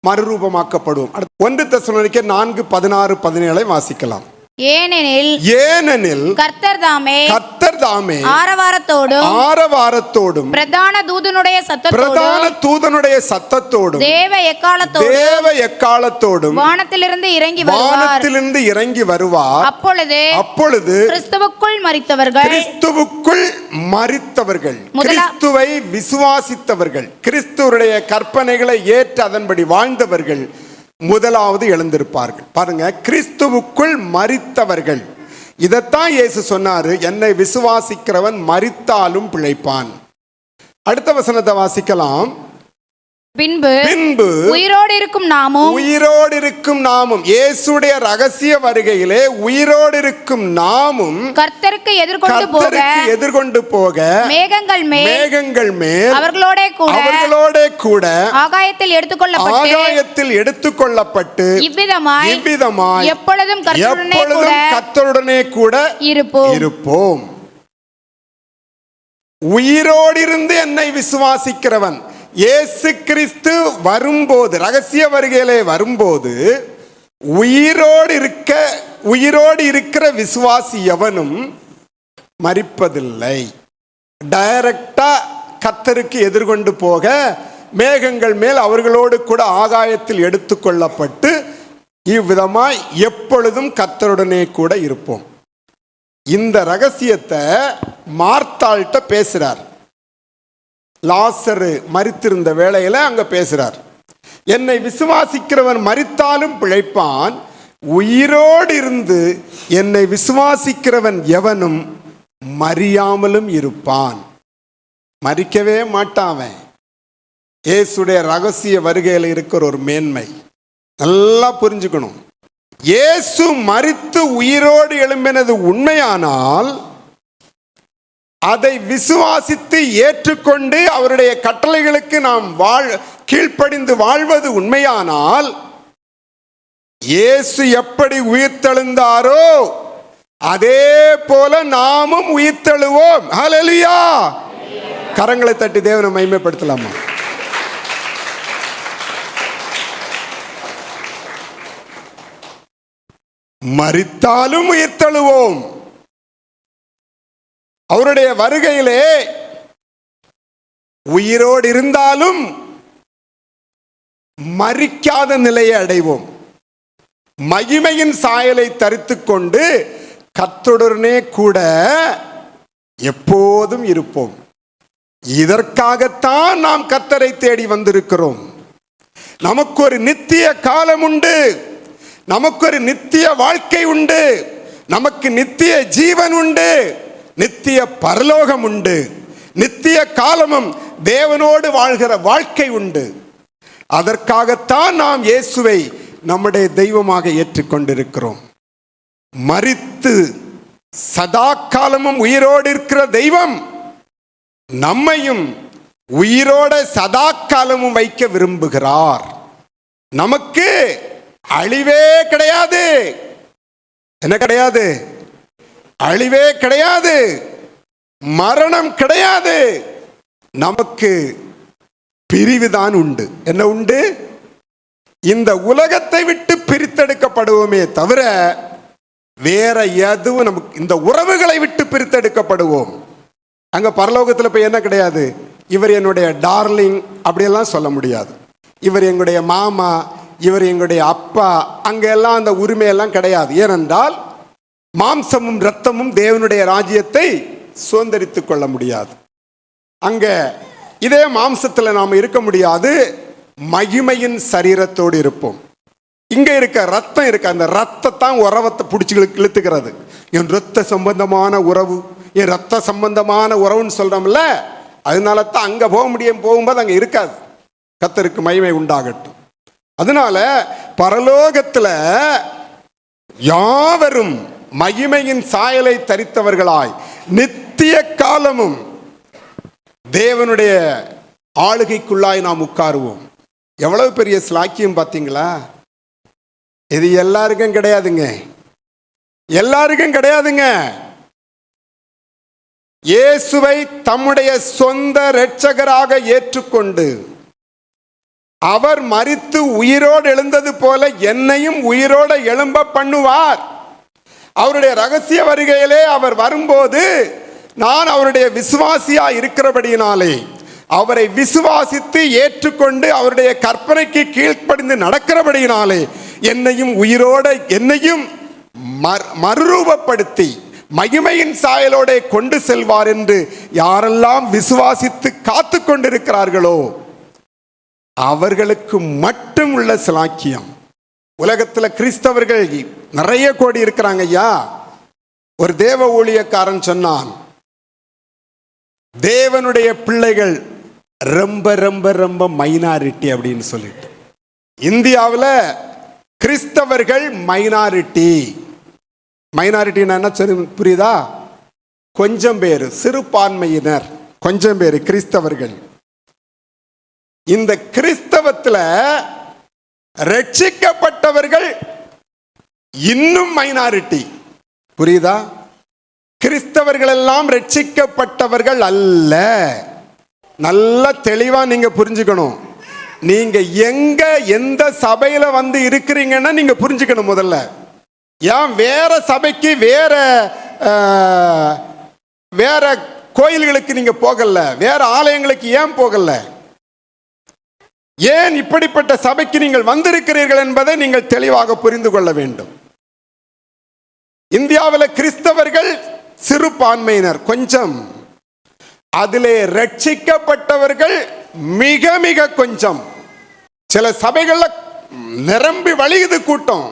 மறுரூபமாக்கப்படுவோம். 1 தெசலோனிக்கேயர் 4:16-17 வாசிக்கலாம். ஏனெனில் கர்த்தர் தாமே ஆரவாரத்தோடும் பிரதான தூதனுடைய சத்தத்தோடும் தேவ எக்காலத்தோடும் வானத்திலிருந்து இறங்கி வருவார். அப்பொழுது கிறிஸ்துவுக்குள் மரித்தவர்கள், கிறிஸ்துவை விசுவாசித்தவர்கள், கிறிஸ்துவுடைய கற்பனைகளை ஏற்று அதன்படி வாழ்ந்தவர்கள் முதலாவது எழுந்திருப்பார்கள். பாருங்க, கிறிஸ்துவுக்குள் மரித்தவர்கள். இதைத்தான் இயேசு சொன்னாரு, என்னை விசுவாசிக்கிறவன் மரித்தாலும் பிழைப்பான். அடுத்த வசனத்தை வாசிக்கலாம். பின்பு உயிரோடு இருக்கும் நாமும் இயேசுடைய ரகசிய வருகையிலே உயிரோடு இருக்கும் நாமும் கர்த்தருக்கு எதிர்கொண்டு போக மேகங்கள் மேல் அவர்களோட கூட ஆகாயத்தில் எடுத்துக்கொள்ளப்பட்டு இவ்விதமாய் எப்பொழுதும் கர்த்தருடனே கூட இருப்போம். உயிரோடிருந்து என்னை விசுவாசிக்கிறவன், இயேசு கிறிஸ்து வரும்போது, ரகசிய வருகையிலே வரும்போது உயிரோடு இருக்கிற விசுவாசி எவனும் மரிப்பதில்லை. டைரக்டா கர்த்தருக்கு எதிர்கொண்டு போக மேகங்கள் மேல் அவர்களோடு கூட ஆகாயத்தில் எடுத்துக்கொள்ளப்பட்டு இவ்விதமாய் எப்பொழுதும் கர்த்தருடனே கூட இருப்போம். இந்த ரகசியத்தை மார்த்தாள்கிட்ட பேசுறார். லாசரு மரித்திருந்த வேளையில அங்க பேசுறார். என்னை விசுவாசிக்கிறவன் மரித்தாலும் பிழைப்பான், உயிரோடு இருந்து என்னை விசுவாசிக்கிறவன் எவனும் மரியாமலும் இருப்பான். மரிக்கவே மாட்டான். இயேசுடைய ரகசிய வருகையில் இருக்கிற ஒரு மேன்மை நல்லா புரிஞ்சுக்கணும். இயேசு மரித்து உயிரோடு எழும்பினது உண்மையானால், அதை விசுவாசித்து ஏற்றுக்கொண்டு அவருடைய கட்டளைகளுக்கு நாம் கீழ்ப்படிந்து வாழ்வது உண்மையானால், இயேசு எப்படி உயிர்த்தெழுந்தாரோ அதே போல நாமும் உயிர்த்தெழுவோம். ஹல்லேலூயா! கரங்களை தட்டி தேவனை மகிமைப்படுத்தலாமா? மரித்தாலும் உயிர்த்தெழுவோம். அவருடைய வருகையிலே உயிரோடு இருந்தாலும் மரிக்காத நிலையை அடைவோம். மகிமையின் சாயலை தரித்துக் கொண்டு கர்த்தருடனே கூட எப்போதும் இருப்போம். இதற்காகத்தான் நாம் கர்த்தரை தேடி வந்திருக்கிறோம். நமக்கு ஒரு நித்திய காலம் உண்டு, நமக்கு ஒரு நித்திய வாழ்க்கை உண்டு, நமக்கு நித்திய ஜீவன் உண்டு, நித்திய பரலோகம் உண்டு, நித்திய காலமும் தேவனோடு வாழ்கிற வாழ்க்கை உண்டு. அதற்காகத்தான் நாம் இயேசுவை நம்முடைய தெய்வமாக ஏற்றுக்கொண்டிருக்கிறோம். மரித்து சதா காலமும் உயிரோடு இருக்கிற தெய்வம் நம்மையும் உயிரோட சதா காலமும் வைக்க விரும்புகிறார். நமக்கு அழிவே கிடையாது. என்ன கிடையாது? அழிவே கிடையாது, மரணம் கிடையாது. நமக்கு பிரிவுதான் உண்டு. என்ன உண்டு? இந்த உலகத்தை விட்டு பிரித்தெடுக்கப்படுவோமே தவிர வேற எதுவும் நமக்கு, இந்த உறவுகளை விட்டு பிரித்தெடுக்கப்படுவோம். அங்க பரலோகத்தில் போய் என்ன கிடையாது? இவர் என்னுடைய டார்லிங் அப்படியெல்லாம் சொல்ல முடியாது. இவர் எங்களுடைய மாமா, இவர் எங்களுடைய அப்பா, அங்கெல்லாம் அந்த உரிமையெல்லாம் கிடையாது. ஏனென்றால் மாம்சமும் இரத்தமும் தேவனுடைய ராஜ்யத்தை சுதந்திரித்துக் கொள்ள முடியாது. அங்க இதே மாம்சத்தில் நாம் இருக்க முடியாது. மகிமையின் சரீரத்தோடு இருப்போம். இங்க இருக்க ரத்தம் இருக்கு, அந்த ரத்தத்தான் உறவத்தை பிடிச்சி இழுத்துக்கிறது. என் ரத்த சம்பந்தமான உறவு, என் ரத்த சம்பந்தமான உறவுன்னு சொல்றோம்ல, அதனால தான் அங்க போக முடியும். போகும்போது அங்க இருக்காது. கர்த்தருக்கு மகிமை உண்டாகட்டும். அதனால பரலோகத்துல யாவரும் மகிமையின் சாயலை தரித்தவர்களாய் நித்திய காலமும் தேவனுடைய ஆளுகைக்குள்ளாய் நாம் உட்காருவோம். எவ்வளவு பெரிய ஸ்லாக்கியம் பார்த்தீங்களா? இது எல்லாருக்கும் கிடையாதுங்க, எல்லாருக்கும் கிடையாதுங்க. இயேசுவை தம்முடைய சொந்த இரட்சகராக ஏற்றுக்கொண்டு அவர் மரித்து உயிரோடு எழுந்தது போல என்னையும் உயிரோடு எழும்ப பண்ணுவார். அவருடைய ரகசிய வருகையிலே அவர் வரும்போது நான் அவருடைய விசுவாசியா இருக்கிறபடியினாலே, அவரை விசுவாசித்து ஏற்றுக்கொண்டு அவருடைய கற்பனைக்கு கீழ்ப்படிந்து நடக்கிறபடியினாலே என்னையும் உயிரோட, என்னையும் மறுரூபப்படுத்தி மகிமையின் சாயலோட கொண்டு செல்வார் என்று யாரெல்லாம் விசுவாசித்து காத்து கொண்டிருக்கிறார்களோ அவர்களுக்கு மட்டும் உள்ள சிலாக்கியம். உலகத்தில் கிறிஸ்தவர்கள் நிறைய கோடி இருக்கிறாங்க ஐயா. ஒரு தேவ ஊழியக்காரன் சொன்னான், தேவனுடைய பிள்ளைகள் ரொம்ப ரொம்ப ரொம்ப மைனாரிட்டி அப்படின்னு சொல்லிட்டு. இந்தியாவில் கிறிஸ்தவர்கள் மைனாரிட்டி. மைனாரிட்டின்னா என்ன சொல்லி புரியுதா? கொஞ்சம் பேர், சிறுபான்மையினர், கொஞ்சம் பேர் கிறிஸ்தவர்கள். இந்த கிறிஸ்தவத்தில் ரட்சிக்கப்பட்டவர்கள் இன்னும் மைனாரிட்டி. புரியுதா? கிறிஸ்தவர்கள் எல்லாம் ரட்சிக்கப்பட்டவர்கள் அல்ல. நல்ல தெளிவா நீங்க புரிஞ்சுக்கணும். நீங்க எங்க எந்த சபையில வந்து இருக்கிறீங்கன்னா நீங்க புரிஞ்சுக்கணும் முதல்ல. ஏன் வேற சபைக்கு வேற கோயில்களுக்கு நீங்க போகல, வேற ஆலயங்களுக்கு ஏன் போகல, ஏன் இப்படிப்பட்ட சபைக்கு நீங்கள் வந்திருக்கிறீர்கள் என்பதை நீங்கள் தெளிவாக புரிந்து கொள்ள வேண்டும். இந்தியாவில் கிறிஸ்தவர்கள் சிறுபான்மையினர் கொஞ்சம், அதிலே ரட்சிக்கப்பட்டவர்கள் மிக மிக கொஞ்சம். சில சபைகள்ல நிரம்பி வழியுது கூட்டம்.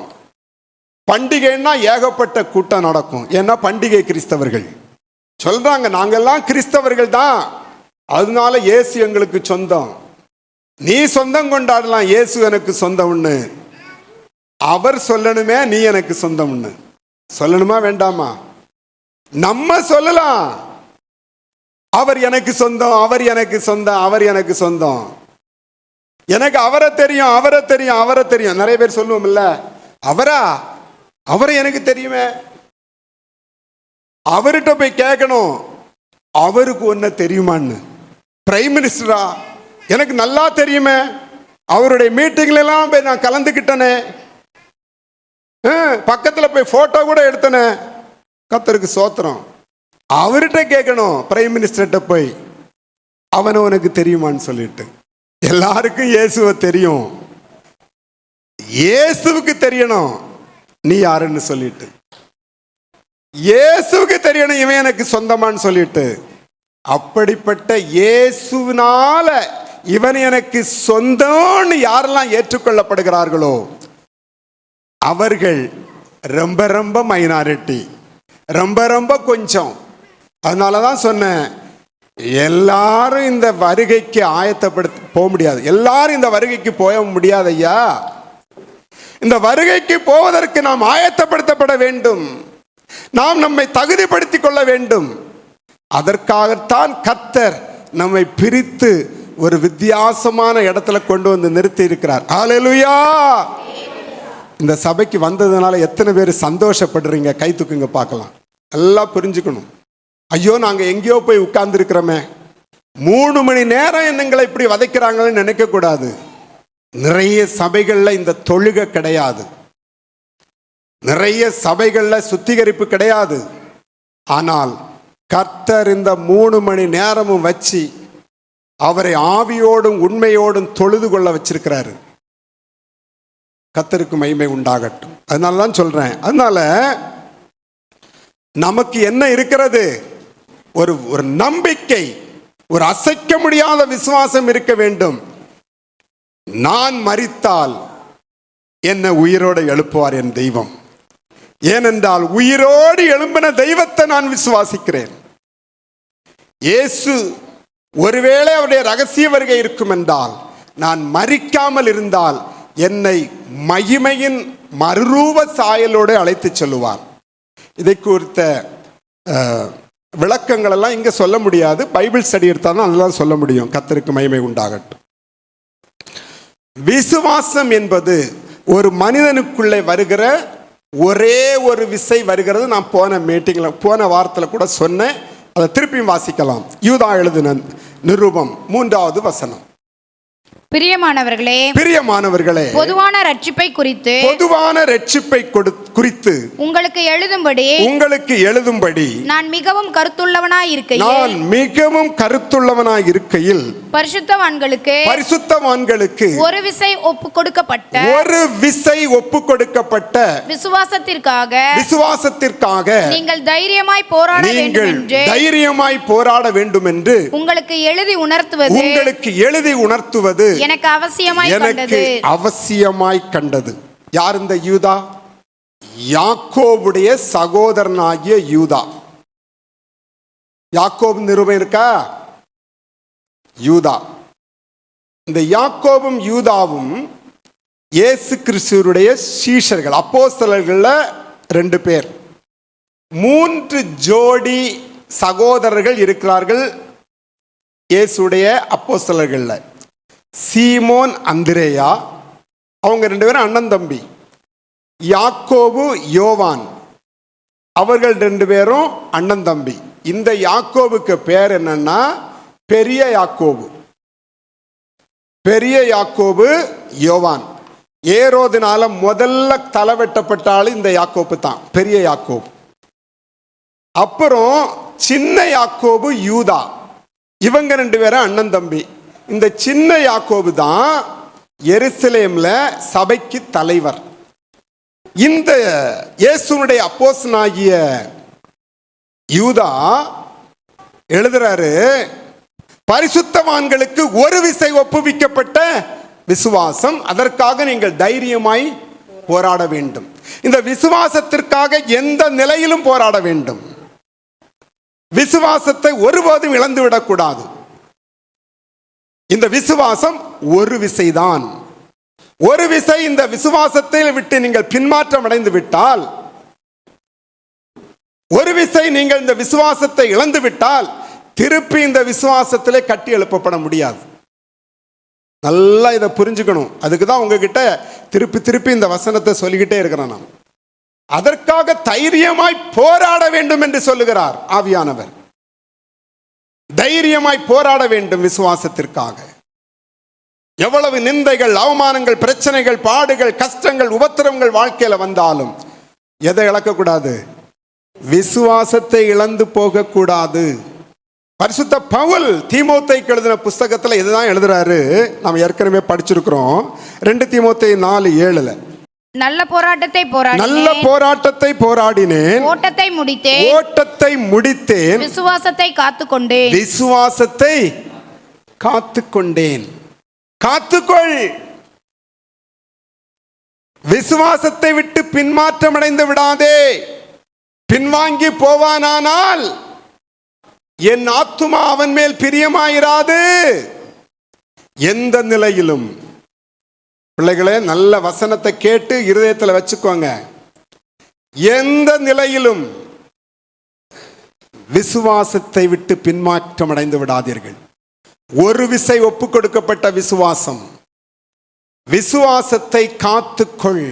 பண்டிகைன்னா ஏகப்பட்ட கூட்டம் நடக்கும். ஏன்னா பண்டிகை கிறிஸ்தவர்கள் சொல்றாங்க, நாங்கெல்லாம் கிறிஸ்தவர்கள் தான், அதனால இயேசு எங்களுக்கு சொந்தம். நீ சொந்தம் கொண்டாடலாம், இயேசு எனக்கு சொந்தம்னு. அவர் சொல்லணுமே நீ எனக்கு சொந்தம்னு. சொல்லணுமா வேண்டாமா? நம்ம சொல்லலாம், அவர் எனக்கு சொந்தம், அவர் எனக்கு சொந்தம், அவர் எனக்கு சொந்தம், எனக்கு அவரை தெரியும், அவரை தெரியும், அவரை தெரியும். நிறைய பேர் சொல்லுவோம் இல்ல, அவரை எனக்கு தெரியுமே. அவர்கிட்ட போய் கேட்கணும், அவருக்கு ஒன்ன தெரியுமான்னு. பிரைம் மினிஸ்டரா, எனக்கு நல்லா தெரியுமே, அவருடைய மீட்டிங்ல எல்லாம் போய் நான் கலந்துக்கிட்டனே, பக்கத்துல போய் போட்டோ கூட எடுத்தனே. கர்த்தருக்கு சோத்திரம். அவர்கிட்ட கேட்கணும், பிரைம் மினிஸ்டர்கிட்ட போய், அவனை உனக்கு தெரியுமான்னு சொல்லிட்டு. எல்லாருக்கும் இயேசுவை தெரியும், இயேசுவுக்கு தெரியணும் நீ யாருன்னு சொல்லிட்டு, இயேசுவுக்கு தெரியணும் இவன் எனக்கு சொந்தமான்னு சொல்லிட்டு. அப்படிப்பட்ட இயேசுவினால இவன் எனக்கு சொந்தம்னு யாரெல்லாம் ஏற்றுக்கொள்ளப்படுகிறார்களோ அவர்கள் ரொம்ப ரொம்ப மைனாரிட்டி, ரொம்ப ரொம்ப கொஞ்சம். அதனாலதான் சொன்னேன், எல்லாரும் இந்த வருகைக்கு ஆயத்தப்படுத்த போக முடியாது. எல்லாரும் இந்த வருகைக்கு போக முடியாது ஐயா. இந்த வருகைக்கு போவதற்கு நாம் ஆயத்தப்படுத்தப்பட வேண்டும். நாம் நம்மை தகுதிப்படுத்திக் கொள்ள வேண்டும். அதற்காகத்தான் கர்த்தர் நம்மை பிரித்து ஒரு வித்தியாசமான இடத்துல கொண்டு வந்து நிறுத்தி இருக்கிறார். ஹல்லேலூயா. இந்த சபைக்கு வந்ததுனால எத்தனை பேர் சந்தோஷப்படுறீங்க? கை தூக்குங்க பார்க்கலாம். எல்லாம் புரிஞ்சுக்கணும். ஐயோ நாங்க எங்கேயோ போய் உட்கார்ந்து இருக்கிறோமே, 3 மணி நேரம் என்னங்களை இப்படி வதைக்கிறாங்கன்னு நினைக்க கூடாது. நிறைய சபைகள்ல இந்த தொழுகை கிடையாது, நிறைய சபைகள்ல சுத்திகரிப்பு கிடையாது. ஆனால் கர்த்தர் இந்த 3 மணி நேரமும் வச்சு அவரை ஆவியோடும் உண்மையோடும் தொழுது கொள்ள வச்சிருக்கிறாரு. கர்த்தருக்கு மகிமை உண்டாகட்டும். அதனால தான் சொல்றேன். அதனால நமக்கு என்ன இருக்கிறது? ஒரு நம்பிக்கை, ஒரு அசைக்க முடியாத விசுவாசம் இருக்க வேண்டும். நான் மரித்தால் என்னை உயிரோடு எழுப்புவார் என் தெய்வம். ஏனென்றால் உயிரோடு எழும்பின தெய்வத்தை நான் விசுவாசிக்கிறேன். இயேசு ஒருவேளை அவருடைய ரகசிய வருகை இருக்கும் என்றால், நான் மரிக்காமல் இருந்தால் என்னை மகிமையின் மறுரூப சாயலோடு அழைத்து செல்லுவார். இதை குறித்த விளக்கங்கள் எல்லாம் இங்க சொல்ல முடியாது. பைபிள் ஸ்டடி எடுத்தாலும் அதெல்லாம் சொல்ல முடியும். கர்த்தருக்கு மகிமை உண்டாகட்டும். விசுவாசம் என்பது ஒரு மனிதனுக்குள்ளே வருகிற ஒரே ஒரு விசை வருகிறது. நான் போன வாரத்தில் கூட சொன்னேன். அதை திருப்பியும் வாசிக்கலாம். யூதா எழுதின நிருபம் 3வது வசனம். பிரியமானவர்களே, பொதுவான ரட்சிப்பை குறித்து உங்களுக்கு எழுதும்படி நான் மிகவும் கருத்துள்ளவனாய் இருக்கையில் பரிசுத்தவான்களுக்கு ஒரு விசை ஒப்புக் கொடுக்கப்பட்ட விசுவாசத்திற்காக நீங்கள் தைரியமாய் போராட வேண்டும் என்று உங்களுக்கு எழுதி உணர்த்துவது எனக்கு அவசியமாய் கண்டது. யார் இந்த யூதா? யாக்கோபுடைய சகோதரனாகிய யூதா. யாக்கோபு நிருபம் இருக்கா? யூதா. இந்த யாக்கோபும் யூதாவும் இயேசு கிறிஸ்துவுடைய சீஷர்கள், அப்போஸ்தலர்கள்ல 2 பேர். 3 ஜோடி சகோதரர்கள் இருக்கிறார்கள் இயேசுடைய அப்போஸ்தலர்கள்ல. சீமோன், அந்திரேயா, அவங்க 2 பேரும் அண்ணன் தம்பி. யாக்கோபு, யோவான், அவர்கள் 2 பேரும் அண்ணன் தம்பி. இந்த யாக்கோபுக்கு பேர் என்னன்னா பெரிய யாக்கோபு. பெரிய யாக்கோபு, யோவான். ஏரோதுனால முதல்ல தலை வெட்டப்பட்ட ஆளு இந்த யாக்கோபு தான், பெரிய யாக்கோபு. அப்புறம் சின்ன யாக்கோபு, யூதா. இவங்க 2 பேரும் அண்ணன் தம்பி. இந்த சின்ன யாக்கோபு தான் எருசலேம்ல சபைக்கு தலைவர். இந்த இயேசுனுடைய அப்போஸ்தலனாகிய யூதா எழுதுறாரு, பரிசுத்தவான்களுக்கு ஒரு விசை ஒப்புவிக்கப்பட்ட விசுவாசம், அதற்காக நீங்கள் தைரியமாய் போராட வேண்டும். இந்த விசுவாசத்திற்காக எந்த நிலையிலும் போராட வேண்டும். விசுவாசத்தை ஒருபோதும் இழந்துவிடக் கூடாது. இந்த விசுவாசம் ஒரு விசைதான். ஒரு விசை இந்த விசுவாசத்தை விட்டு நீங்கள் பின்மாற்றம் அடைந்து விட்டால், ஒரு விசை நீங்கள் இந்த விசுவாசத்தை இழந்து விட்டால், திருப்பி இந்த விசுவாசத்திலே கட்டி எழுப்பப்பட முடியாது. நல்லா இதை புரிஞ்சுக்கணும். அதுக்கு தான் உங்ககிட்ட திருப்பி திருப்பி இந்த வசனத்தை சொல்லிக்கிட்டே இருக்கிறேன் நான். அதற்காக தைரியமாய் போராட வேண்டும் என்று சொல்லுகிறார் ஆவியானவர். தைரியமாய் போராட வேண்டும் விசுவாசத்திற்காக. எவ்வளவு நிந்தைகள், அவமானங்கள், பிரச்சனைகள், பாடுகள், கஷ்டங்கள், உபத்திரவங்கள் வாழ்க்கையில வந்தாலும் எதை இழக்கக்கூடாது? விசுவாசத்தை இழந்து போகக்கூடாது. பரிசுத்த பவுல் தீமோத்தேயுக்கு எழுதின புஸ்தகத்தில் இதுதான் எழுதுறாரு. நாம் ஏற்கனவே படிச்சிருக்கிறோம். 2 தீமோத்தேயு 4:7. நல்ல போராட்டத்தை போராடினேன், ஓட்டத்தை முடித்தேன், விசுவாசத்தை காத்துக்கொண்டேன். காத்துக்கொள். விசுவாசத்தை விட்டு பின்மாற்றம் அடைந்து விடாதே. பின்வாங்கி போவானானால் என் ஆத்துமா அவன் மேல் பிரியமாயிராது. எந்த நிலையிலும் பிள்ளைகளே, நல்ல வசனத்தை கேட்டு இருதயத்தில் வச்சுக்கோங்க. எந்த நிலையிலும் விசுவாசத்தை விட்டு பின்மாற்றம் அடைந்து விடாதீர்கள். ஒரு விசை ஒப்பு கொடுக்கப்பட்ட விசுவாசம். விசுவாசத்தை காத்துக்கொள்.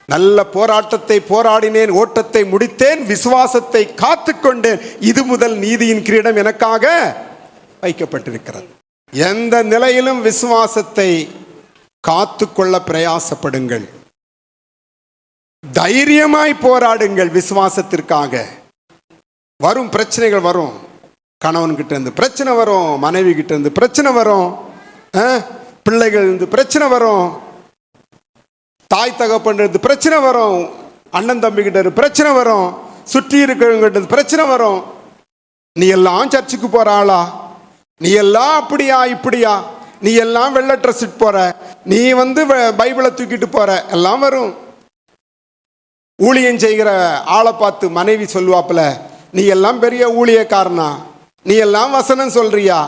நல்ல போராட்டத்தை போராடினேன், ஓட்டத்தை முடித்தேன், விசுவாசத்தை காத்துக்கொண்டேன். இது முதல் நீதியின் கிரீடம் எனக்காக வைக்கப்பட்டிருக்கிறது. எந்த நிலையிலும் விசுவாசத்தை காத்துக்கொள்ள பிரயாசப்படுங்கள். தைரியமாய் போராடுங்கள் விசுவாசத்திற்காக. வரும் பிரச்சனைகள் வரும். கணவன்கிட்ட இருந்து பிரச்சனை வரும், மனைவி கிட்ட இருந்து பிரச்சனை வரும், பிள்ளைகள் இருந்து பிரச்சனை வரும், தாய் தகப்பன் பிரச்சனை வரும், அண்ணன் தம்பி கிட்ட பிரச்சனை வரும், சுற்றி இருக்கிறவங்க பிரச்சனை வரும். நீ எல்லாம் சர்ச்சுக்கு போற ஆளா? நீ எல்லாம் அப்படியா இப்படியா? நீ எல்லாம் வெள்ளை ட்ரெஸ் இட்டு போற, நீ பைபிளை தூக்கிட்டு போற, எல்லாம் வரும். ஊழியம் செய்கிற ஆளை பார்த்து மனைவி சொல்லுவாப்புல, நீ எல்லாம் பெரிய ஊழியக்காரனா, நீ எல்லாம் வசனம் சொல்றியா?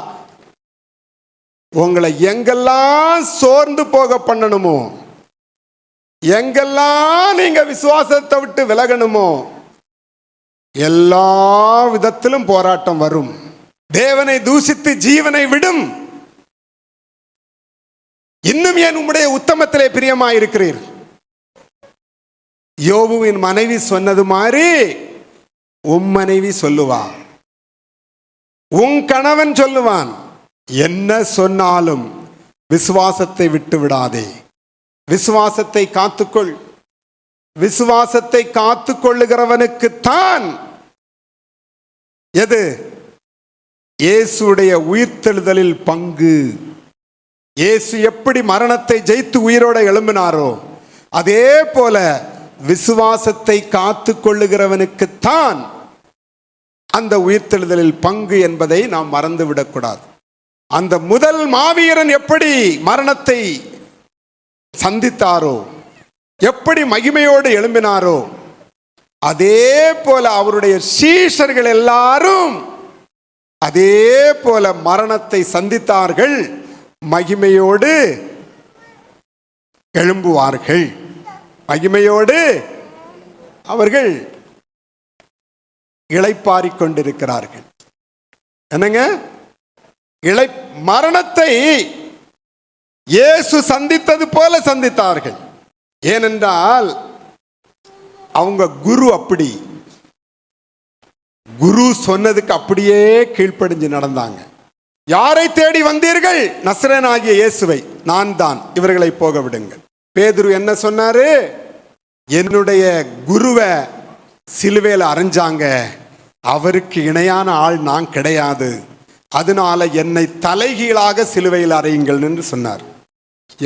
உங்களை எங்கெல்லாம் சோர்ந்து போக பண்ணணுமோ, எங்கெல்லாம் நீங்க விசுவாசத்தை விட்டு விலகணுமோ, எல்லா விதத்திலும் போராட்டம் வரும். தேவனை தூஷித்து ஜீவனை விடும். இன்னும் ஏன் உம்முடைய உத்தமத்திலே பிரியமாயிருக்கிறீர்? யோபுவின் மனைவி சொன்னது மாதிரி உம் மனைவி சொல்லுவா, உன் கணவன் சொல்லுவான். என்ன சொன்னாலும் விசுவாசத்தை விட்டு விடாதே. விசுவாசத்தை காத்துக்கொள். விசுவாசத்தை காத்துக்கொள்ளுகிறவனுக்குத்தான் எது? இயேசுடைய உயிர்த்தெழுதலில் பங்கு. இயேசு எப்படி மரணத்தை ஜெயித்து உயிரோட எழும்பினாரோ, அதே போல விசுவாசத்தை காத்துக்கொள்ளுகிறவனுக்குத்தான் அந்த உயிர்த்தெழுதலில் பங்கு என்பதை நாம் மறந்துவிடக்கூடாது. அந்த முதல் மாவீரன் எப்படி மரணத்தை சந்தித்தாரோ, எப்படி மகிமையோடு எழும்பினாரோ, அதே போல அவருடைய சீஷர்கள் எல்லாரும் அதே போல மரணத்தை சந்தித்தார்கள், மகிமையோடு எழும்புவார்கள். மகிமையோடு அவர்கள் இளைப்பாறிக் கொண்டிருக்கிறார்கள். என்னங்க? மரணத்தை இயேசு சந்தித்தது போல சந்தித்தார்கள். ஏனென்றால் அவங்க குரு அப்படி, குரு சொன்னதுக்கு அப்படியே கீழ்ப்படிஞ்சு நடந்தாங்க. யாரை தேடி வந்தீர்கள்? நசரேயனாகிய இயேசுவை. நான் தான், இவர்களை போக விடுங்கள். பேதுரு என்ன சொன்னாரு? என்னுடைய குருவை சிலுவையில் அரைஞ்சாங்க, அவருக்கு இணையான ஆள் நான் கிடையாது, அதனால என்னை தலைகீழாக சிலுவையில் அறையுங்கள் என்று சொன்னார்.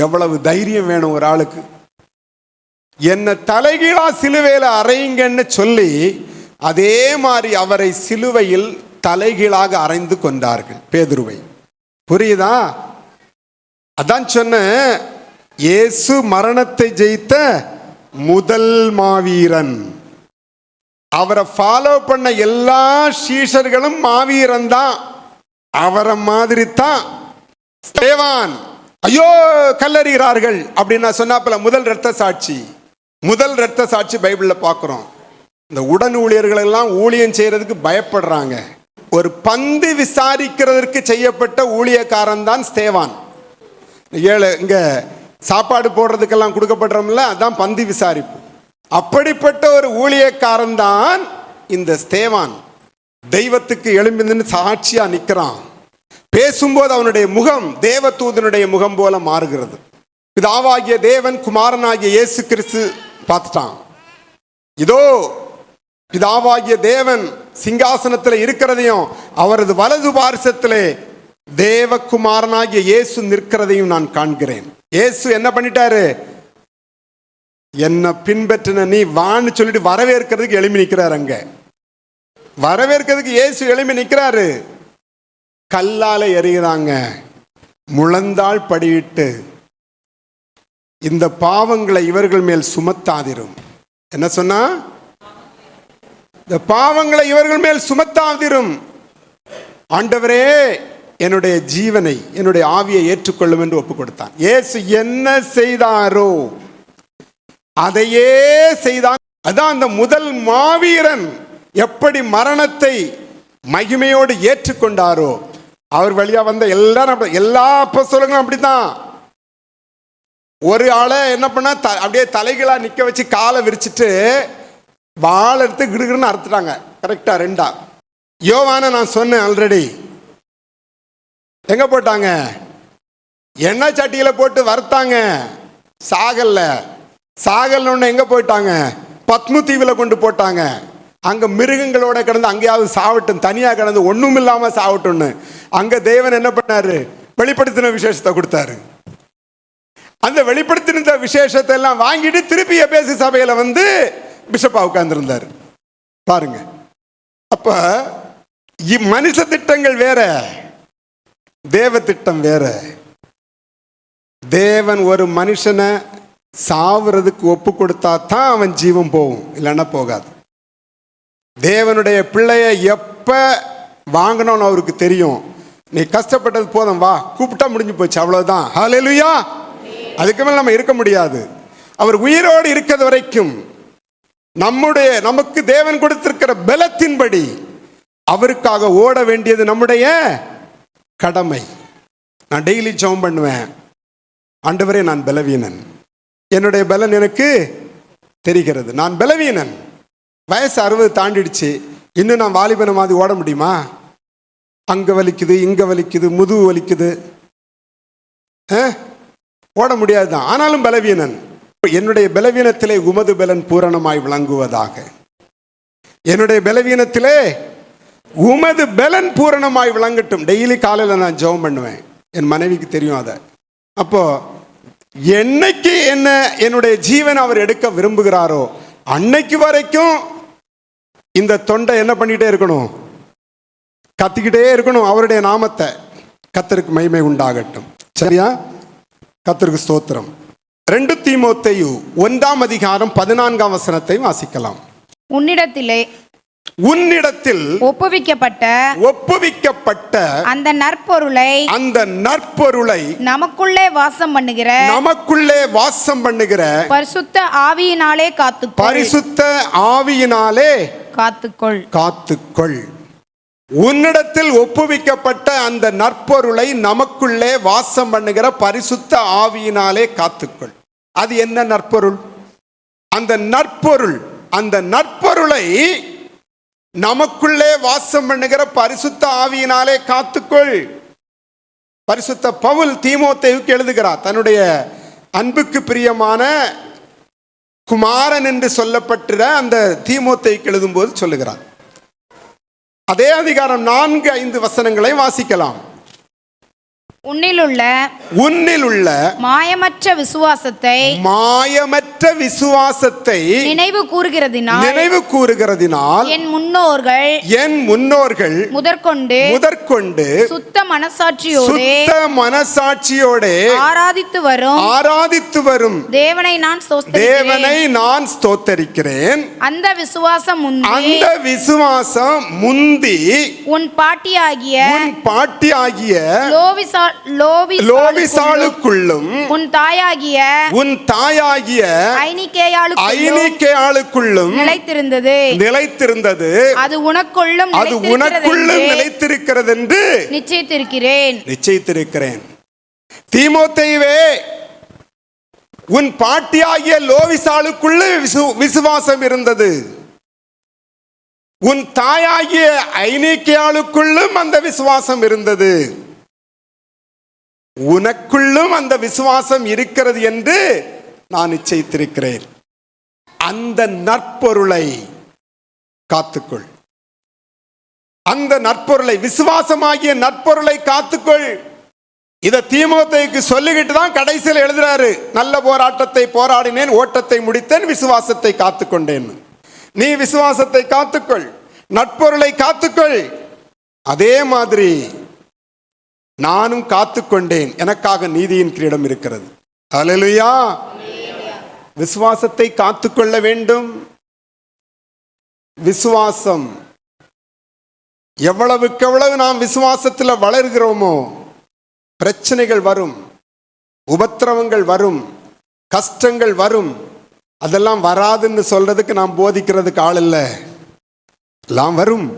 எவ்வளவு தைரியம் வேணும் ஒரு ஆளுக்கு! என்னை தலைகீழா சிலுவையில் அறையுங்கன்னு சொல்லி அதே மாதிரி அவரை சிலுவையில் தலைகீழாக அறைந்து கொண்டார்கள் பேதுருவை. புரியுதா? அதான் சொன்ன, இயேசு மரணத்தை ஜெயித்த முதல் மாவீரன். அவரை ஃபாலோ பண்ண எல்லா சீஷர்களும் மாவீரன் தான். அவரை மாதிரி தான் ஸ்தேவான். ஐயோ கல்லறிகிறார்கள் அப்படின்னு சொன்னாப்பல முதல் இரத்த சாட்சி. முதல் இரத்த சாட்சி பைபிள்ல பார்க்கிறோம். இந்த உடன் ஊழியர்கள் எல்லாம் ஊழியம் செய்யறதுக்கு பயப்படுறாங்க. ஒரு பந்து விசாரிக்கிறதற்கு செய்யப்பட்ட ஊழியக்காரன் தான் ஸ்தேவான். இங்க சாப்பாடு போடுறதுக்கெல்லாம் கொடுக்கப்படுறோம்ல, அதான் பந்தி விசாரிப்பு. அப்படிப்பட்ட ஒரு ஊழியக்காரன் தான் இந்த ஸ்தேவான். தெய்வத்துக்கு எழும்பின்னு சாட்சியா நிற்கிறான். பேசும்போது அவனுடைய முகம் தேவதூதனுடைய முகம் போல மாறுகிறது. பிதாவாகிய தேவன் குமாரனாகிய இயேசு கிறிஸ்து பார்த்துட்டான். இதோ பிதாவாகிய தேவன் சிங்காசனத்தில் இருக்கிறதையும் அவரது வலது பார்சத்திலே தேவகுமாரனாகிய இயேசு நிற்கிறதையும் நான் காண்கிறேன். இயேசு என்ன பண்ணிட்டாரு? என்ன பின்பற்றின நீ வான்னு சொல்லிட்டு வரவேற்கிறதுக்கு எழுப்பி நிற்கிறார். அங்க வரவேற்கிறதுக்கு இயேசு எழுப்பி நிற்கிறாரு. கல்லால எறிகிறாங்க. முழந்தாள் படியிட்டு, இந்த பாவங்களை இவர்கள் மேல் சுமத்தாதிரும். என்ன சொன்னா? இந்த பாவங்களை இவர்கள் மேல் சுமத்தாதிரும். ஆண்டவரே, என்னுடைய ஜீவனை, என்னுடைய ஆவியை ஏற்றுக்கொள்ளும் என்று ஒப்பு கொடுத்தான். இயேசு என்ன செய்தாரோ அதையே செய்தான். அதான் அந்த முதல் மாவீரன் எப்படி மரணத்தை மகிமையோடு ஏற்றுக்கொண்டாரோ, அவர் வழியா வந்த எல்லா அப்போஸ்தலர்களும் அப்படித்தான். ஒரு ஆளை என்ன பண்ணா, அப்படியே தலைகளா நிக்க வச்சு காலை விரிச்சிட்டு வாழை எடுத்து கிடுகிடுன்னு அறுத்துட்டாங்க. கரெக்டா? ரெண்டா. யோவான நான் சொன்னேன் ஆல்ரெடி. எங்க போட்டாங்க? எண்ணெய் சட்டியில போட்டு வறுத்தாங்க. சாகல்ல. சாகல்னு எங்க போயிட்டாங்க? பத்மு தீவுல கொண்டு போட்டாங்க. அங்க மிருகங்களோட கிடந்து அங்கேயாவது சாவட்டும், தனியா கிடந்து ஒண்ணும் இல்லாம சாவட்டும்னு அங்க தேவன் என்ன பண்ணாரு? வெளிப்படுத்தின விசேஷத்தை கொடுத்தாரு. அந்த வெளிப்படுத்தின விசேஷத்தை எல்லாம் வாங்கிட்டு திருப்பி எபேசு சபையில வந்து பிஷப்பா உட்கார்ந்திருந்தார். பாருங்க. அப்ப மனுஷ திட்டங்கள் வேற, தேவ திட்டம் வேற. தேவன் ஒரு மனுஷனை சாவுறதுக்கு ஒப்பு கொடுத்தா தான் அவன் ஜீவன் போகும், இல்லைன்னா போகாது. தேவனுடைய பிள்ளைய எப்ப வாங்கணும்னு அவருக்கு தெரியும். நீ கஷ்டப்பட்டது போதும், வா, கூப்பிட்டா முடிஞ்சு போச்சு, அவ்வளவுதான். ஹல்லேலூயா. அதுக்கு மேல நம்ம இருக்க முடியாது. அவர் உயிரோடு இருக்கிறது வரைக்கும் நமக்கு தேவன் கொடுத்திருக்கிற பலத்தின்படி அவருக்காக ஓட வேண்டியது நம்முடைய கடமை. நான் டெய்லி ஜெபம் பண்ணுவேன். ஆண்டவரே, நான் பலவீனன், என்னுடைய பலன் எனக்கு தெரிகிறது, நான் பலவீனன். வயசு 60 தாண்டிடுச்சு, இன்னும் நான் வாலிபன மாதிரி ஓட முடியுமா? அங்க வலிக்குது, இங்க வலிக்குது, முதுகு வலிக்குது, ஓட முடியாதுதான். ஆனாலும் பலவீனன். என்னுடைய பலவீனத்திலே உமது பலன் பூரணமாய் விளங்குவதாக. என்னுடைய பலவீனத்திலே உமது பலன் பூரணமாய் விளங்கட்டும். டெய்லி காலையில் நான் ஜெபம் பண்ணுவேன். என் மனைவிக்கு தெரியும் அதை. அப்போ என்னைக்கு என்னுடைய ஜீவன் அவர் எடுக்க விரும்புகிறாரோ அன்னைக்கு வரைக்கும் இந்த தொண்டை என்ன பண்ணிட்டே இருக்கணும்? கத்திக்கிட்டே இருக்கணும் அவருடைய நாமத்தை. கர்த்தருக்கு மகிமை உண்டாகட்டும். சரியா? கர்த்தருக்கு ஸ்தோத்திரம். 2 தீமோத்தேயு 1:14 வாசிக்கலாம். உன்னிடத்தில் ஒப்புவிக்கப்பட்ட அந்த நற்பொருளை நமக்குள்ளே வாசம் பண்ணுகிற பரிசுத்த ஆவியினாலே காத்துக்கொள். உன்னிடத்தில் ஒப்புவிக்கப்பட்ட அந்த நற்பொருளை நமக்குள்ளே வாசம் பண்ணுகிற பரிசுத்த ஆவியினாலே காத்துக்கொள். அது என்ன நற்பொருள்? அந்த நற்பொருளை நமக்குள்ளே வாசம் பண்ணுகிற பரிசுத்த ஆவியினாலே காத்துக்கொள். பரிசுத்த பவுல் தீமோத்தேயுக்கு எழுதுகிறார். தன்னுடைய அன்புக்கு பிரியமான குமாரன் என்று சொல்லப்பட்ட அந்த தீமோத்தேயுக்கு எழுதும்போது சொல்லுகிறார். அதே அதிகாரம் 4-5 வசனங்களை வாசிக்கலாம். உன்னிலுள்ள மாயமற்ற விசுவாசத்தை நினைவு கூறுகிறதினால் என் முன்னோர்கள் முதற்கொண்டு சுத்த மனசாட்சியோடே ஆராதித்து வரும் தேவனை நான் ஸ்தோத்தரிக்கிறேன். அந்த விசுவாசம் முந்தி உன் பாட்டியாகிய லோவிசாளுக்குள்ளும் உன் தாயாகிய ஐனிக்கேயாளுக்குள்ளும் நிலைத்திருந்தது. அது உனக்குள்ளும் நிலைத்திருக்கிறது என்று நிச்சயித்திருக்கிறேன். தீமோத்தேயுவே, உன் பாட்டியாகிய லோவிசாளுக்குள்ள விசுவாசம் இருந்தது. உன் தாயாகிய ஐனிக்கேயாளுக்குள்ளும் அந்த விசுவாசம் இருந்தது. உனக்குள்ளும் அந்த விசுவாசம் இருக்கிறது என்று நான் நிச்சயித்திருக்கிறேன். அந்த நற்பொருளை காத்துக்கொள். அந்த நற்பொருளை, விசுவாசமாகிய நற்பொருளை காத்துக்கொள். இதை தீமோத்தேயுக்கு சொல்லிக்கிட்டு தான் கடைசியில் எழுதுறாரு. நல்ல போராட்டத்தை போராடினேன், ஓட்டத்தை முடித்தேன், விசுவாசத்தை காத்துக்கொண்டேன். நீ விசுவாசத்தை காத்துக்கொள், நற்பொருளை காத்துக்கொள். அதே மாதிரி நானும் காத்துக்கொண்டேன், எனக்காக நீதியின் கிரீடம் இருக்கிறது. அல்லேலூயா. விசுவாசத்தை காத்துக்கொள்ள வேண்டும். விசுவாசம் எவ்வளவுக்கு நாம் விசுவாசத்தில் வளர்கிறோமோ பிரச்சனைகள் வரும், உபத்திரவங்கள் வரும், கஷ்டங்கள் வரும். அதெல்லாம் வராதுன்னு சொல்றதுக்கு நாம் போதிக்கிறதுக்கு ஆள் இல்லை. எல்லாம் வரும்.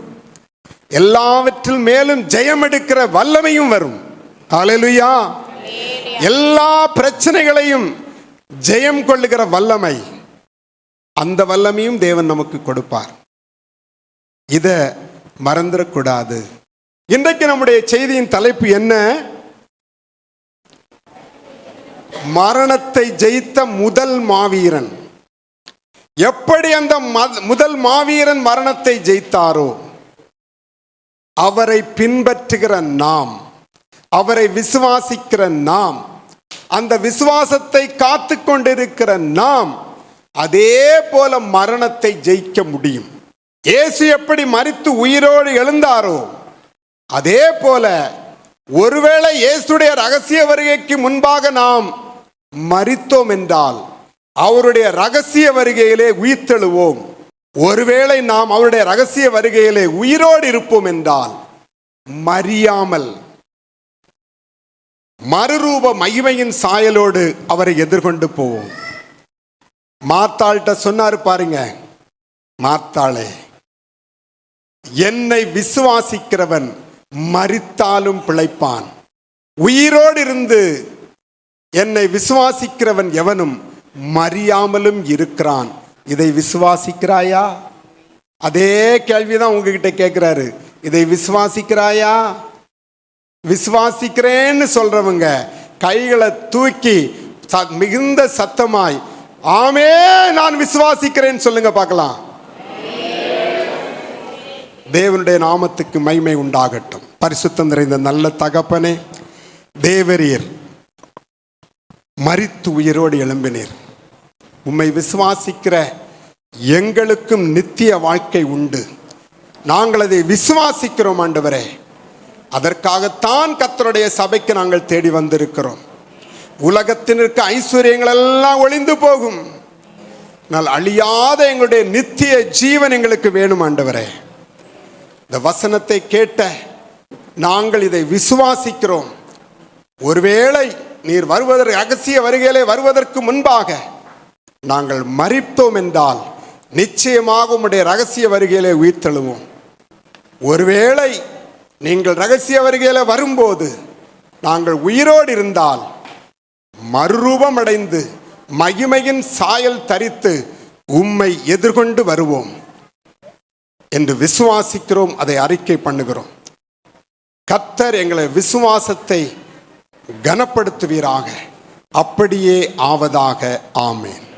எல்லாவற்றில் மேலும் ஜெயம் எடுக்கிற வல்லமையும் வரும். ஹல்லேலூயா. எல்லா பிரச்சனைகளையும் ஜெயம் கொள்ளுகிற வல்லமை, அந்த வல்லமையும் தேவன் நமக்கு கொடுப்பார். இத மறந்துடக்கூடாது. இன்றைக்கு நம்முடைய செய்தியின் தலைப்பு என்ன? மரணத்தை ஜெயித்த முதல் மாவீரன். எப்படி அந்த முதல் மாவீரன் மரணத்தை ஜெயித்தாரோ, அவரை பின்பற்றுகிற நாம், அவரை விசுவாசிக்கிற நாம், அந்த விசுவாசத்தை காத்து கொண்டிருக்கிற நாம் அதே போல மரணத்தை ஜெயிக்க முடியும். இயேசு எப்படி மரித்து உயிரோடு எழுந்தாரோ அதே போல ஒருவேளை இயேசுடைய ரகசிய வருகைக்கு முன்பாக நாம் மரித்தோம் என்றால் அவருடைய ரகசிய வருகையிலே உயிர்த்தெழுவோம். ஒருவேளை நாம் அவருடைய ரகசிய வருகையிலே உயிரோடு இருப்போம் என்றால் மறியாமல் மறுரூப மகிமையின் சாயலோடு அவரை எதிர்கொண்டு போவோம். மார்த்தாள்கிட்ட சொன்னாரு பாருங்க, மார்த்தாளே, என்னை விசுவாசிக்கிறவன் மரித்தாலும் பிழைப்பான், உயிரோடு இருந்து என்னை விசுவாசிக்கிறவன் எவனும் மறியாமலும் இருக்கிறான். இதை விசுவாசிக்கிறாயா? அதே கேள்விதான் உங்ககிட்ட கேட்கிறாரு. இதை விசுவாசிக்கிறாயா? விசுவாசிக்கிறேன்னு சொல்றவங்க கைகளை தூக்கி மிகுந்த சத்தமாய் ஆமே நான் விசுவாசிக்கிறேன் சொல்லுங்க பார்க்கலாம். தேவனுடைய நாமத்துக்கு மகிமை உண்டாகட்டும். பரிசுத்தம் நிறைந்த நல்ல தகப்பனே, தேவரீர் மரித்து உயிரோடு எழும்பினீர். உம்மை விசுவாசிக்கிற எங்களுக்கும் நித்திய வாழ்க்கை உண்டு. நாங்கள் அதை விசுவாசிக்கிறோம் ஆண்டவரே. அதற்காகத்தான் கர்த்தருடைய சபைக்கு நாங்கள் தேடி வந்திருக்கிறோம். உலகத்தினருக்கு ஐஸ்வர்யங்கள் எல்லாம் ஒளிந்து போகும், ஆனால் அழியாத எங்களுடைய நித்திய ஜீவன் எங்களுக்கு வேணும் ஆண்டவரே. இந்த வசனத்தை கேட்ட நாங்கள் இதை விசுவாசிக்கிறோம். ஒருவேளை நீர் வருவதற்கு ரகசிய வருகையிலே வருவதற்கு முன்பாக நாங்கள் மரித்தோம் என்றால் நிச்சயமாக உம்முடைய ரகசிய வருகையிலே உயிர்த்தெழுவோம். ஒருவேளை நீங்கள் ரகசிய வருகையிலே வரும்போது நாங்கள் உயிரோடு இருந்தால் மறுரூபம் அடைந்து மகிமையின் சாயல் தரித்து உம்மை எதிர்கொண்டு வருவோம் என்று விசுவாசிக்கிறோம். அதை அறிக்கை பண்ணுகிறோம். கர்த்தர் எங்களை விசுவாசத்தை கனப்படுத்துவீராக. அப்படியே ஆவதாக. ஆமேன்.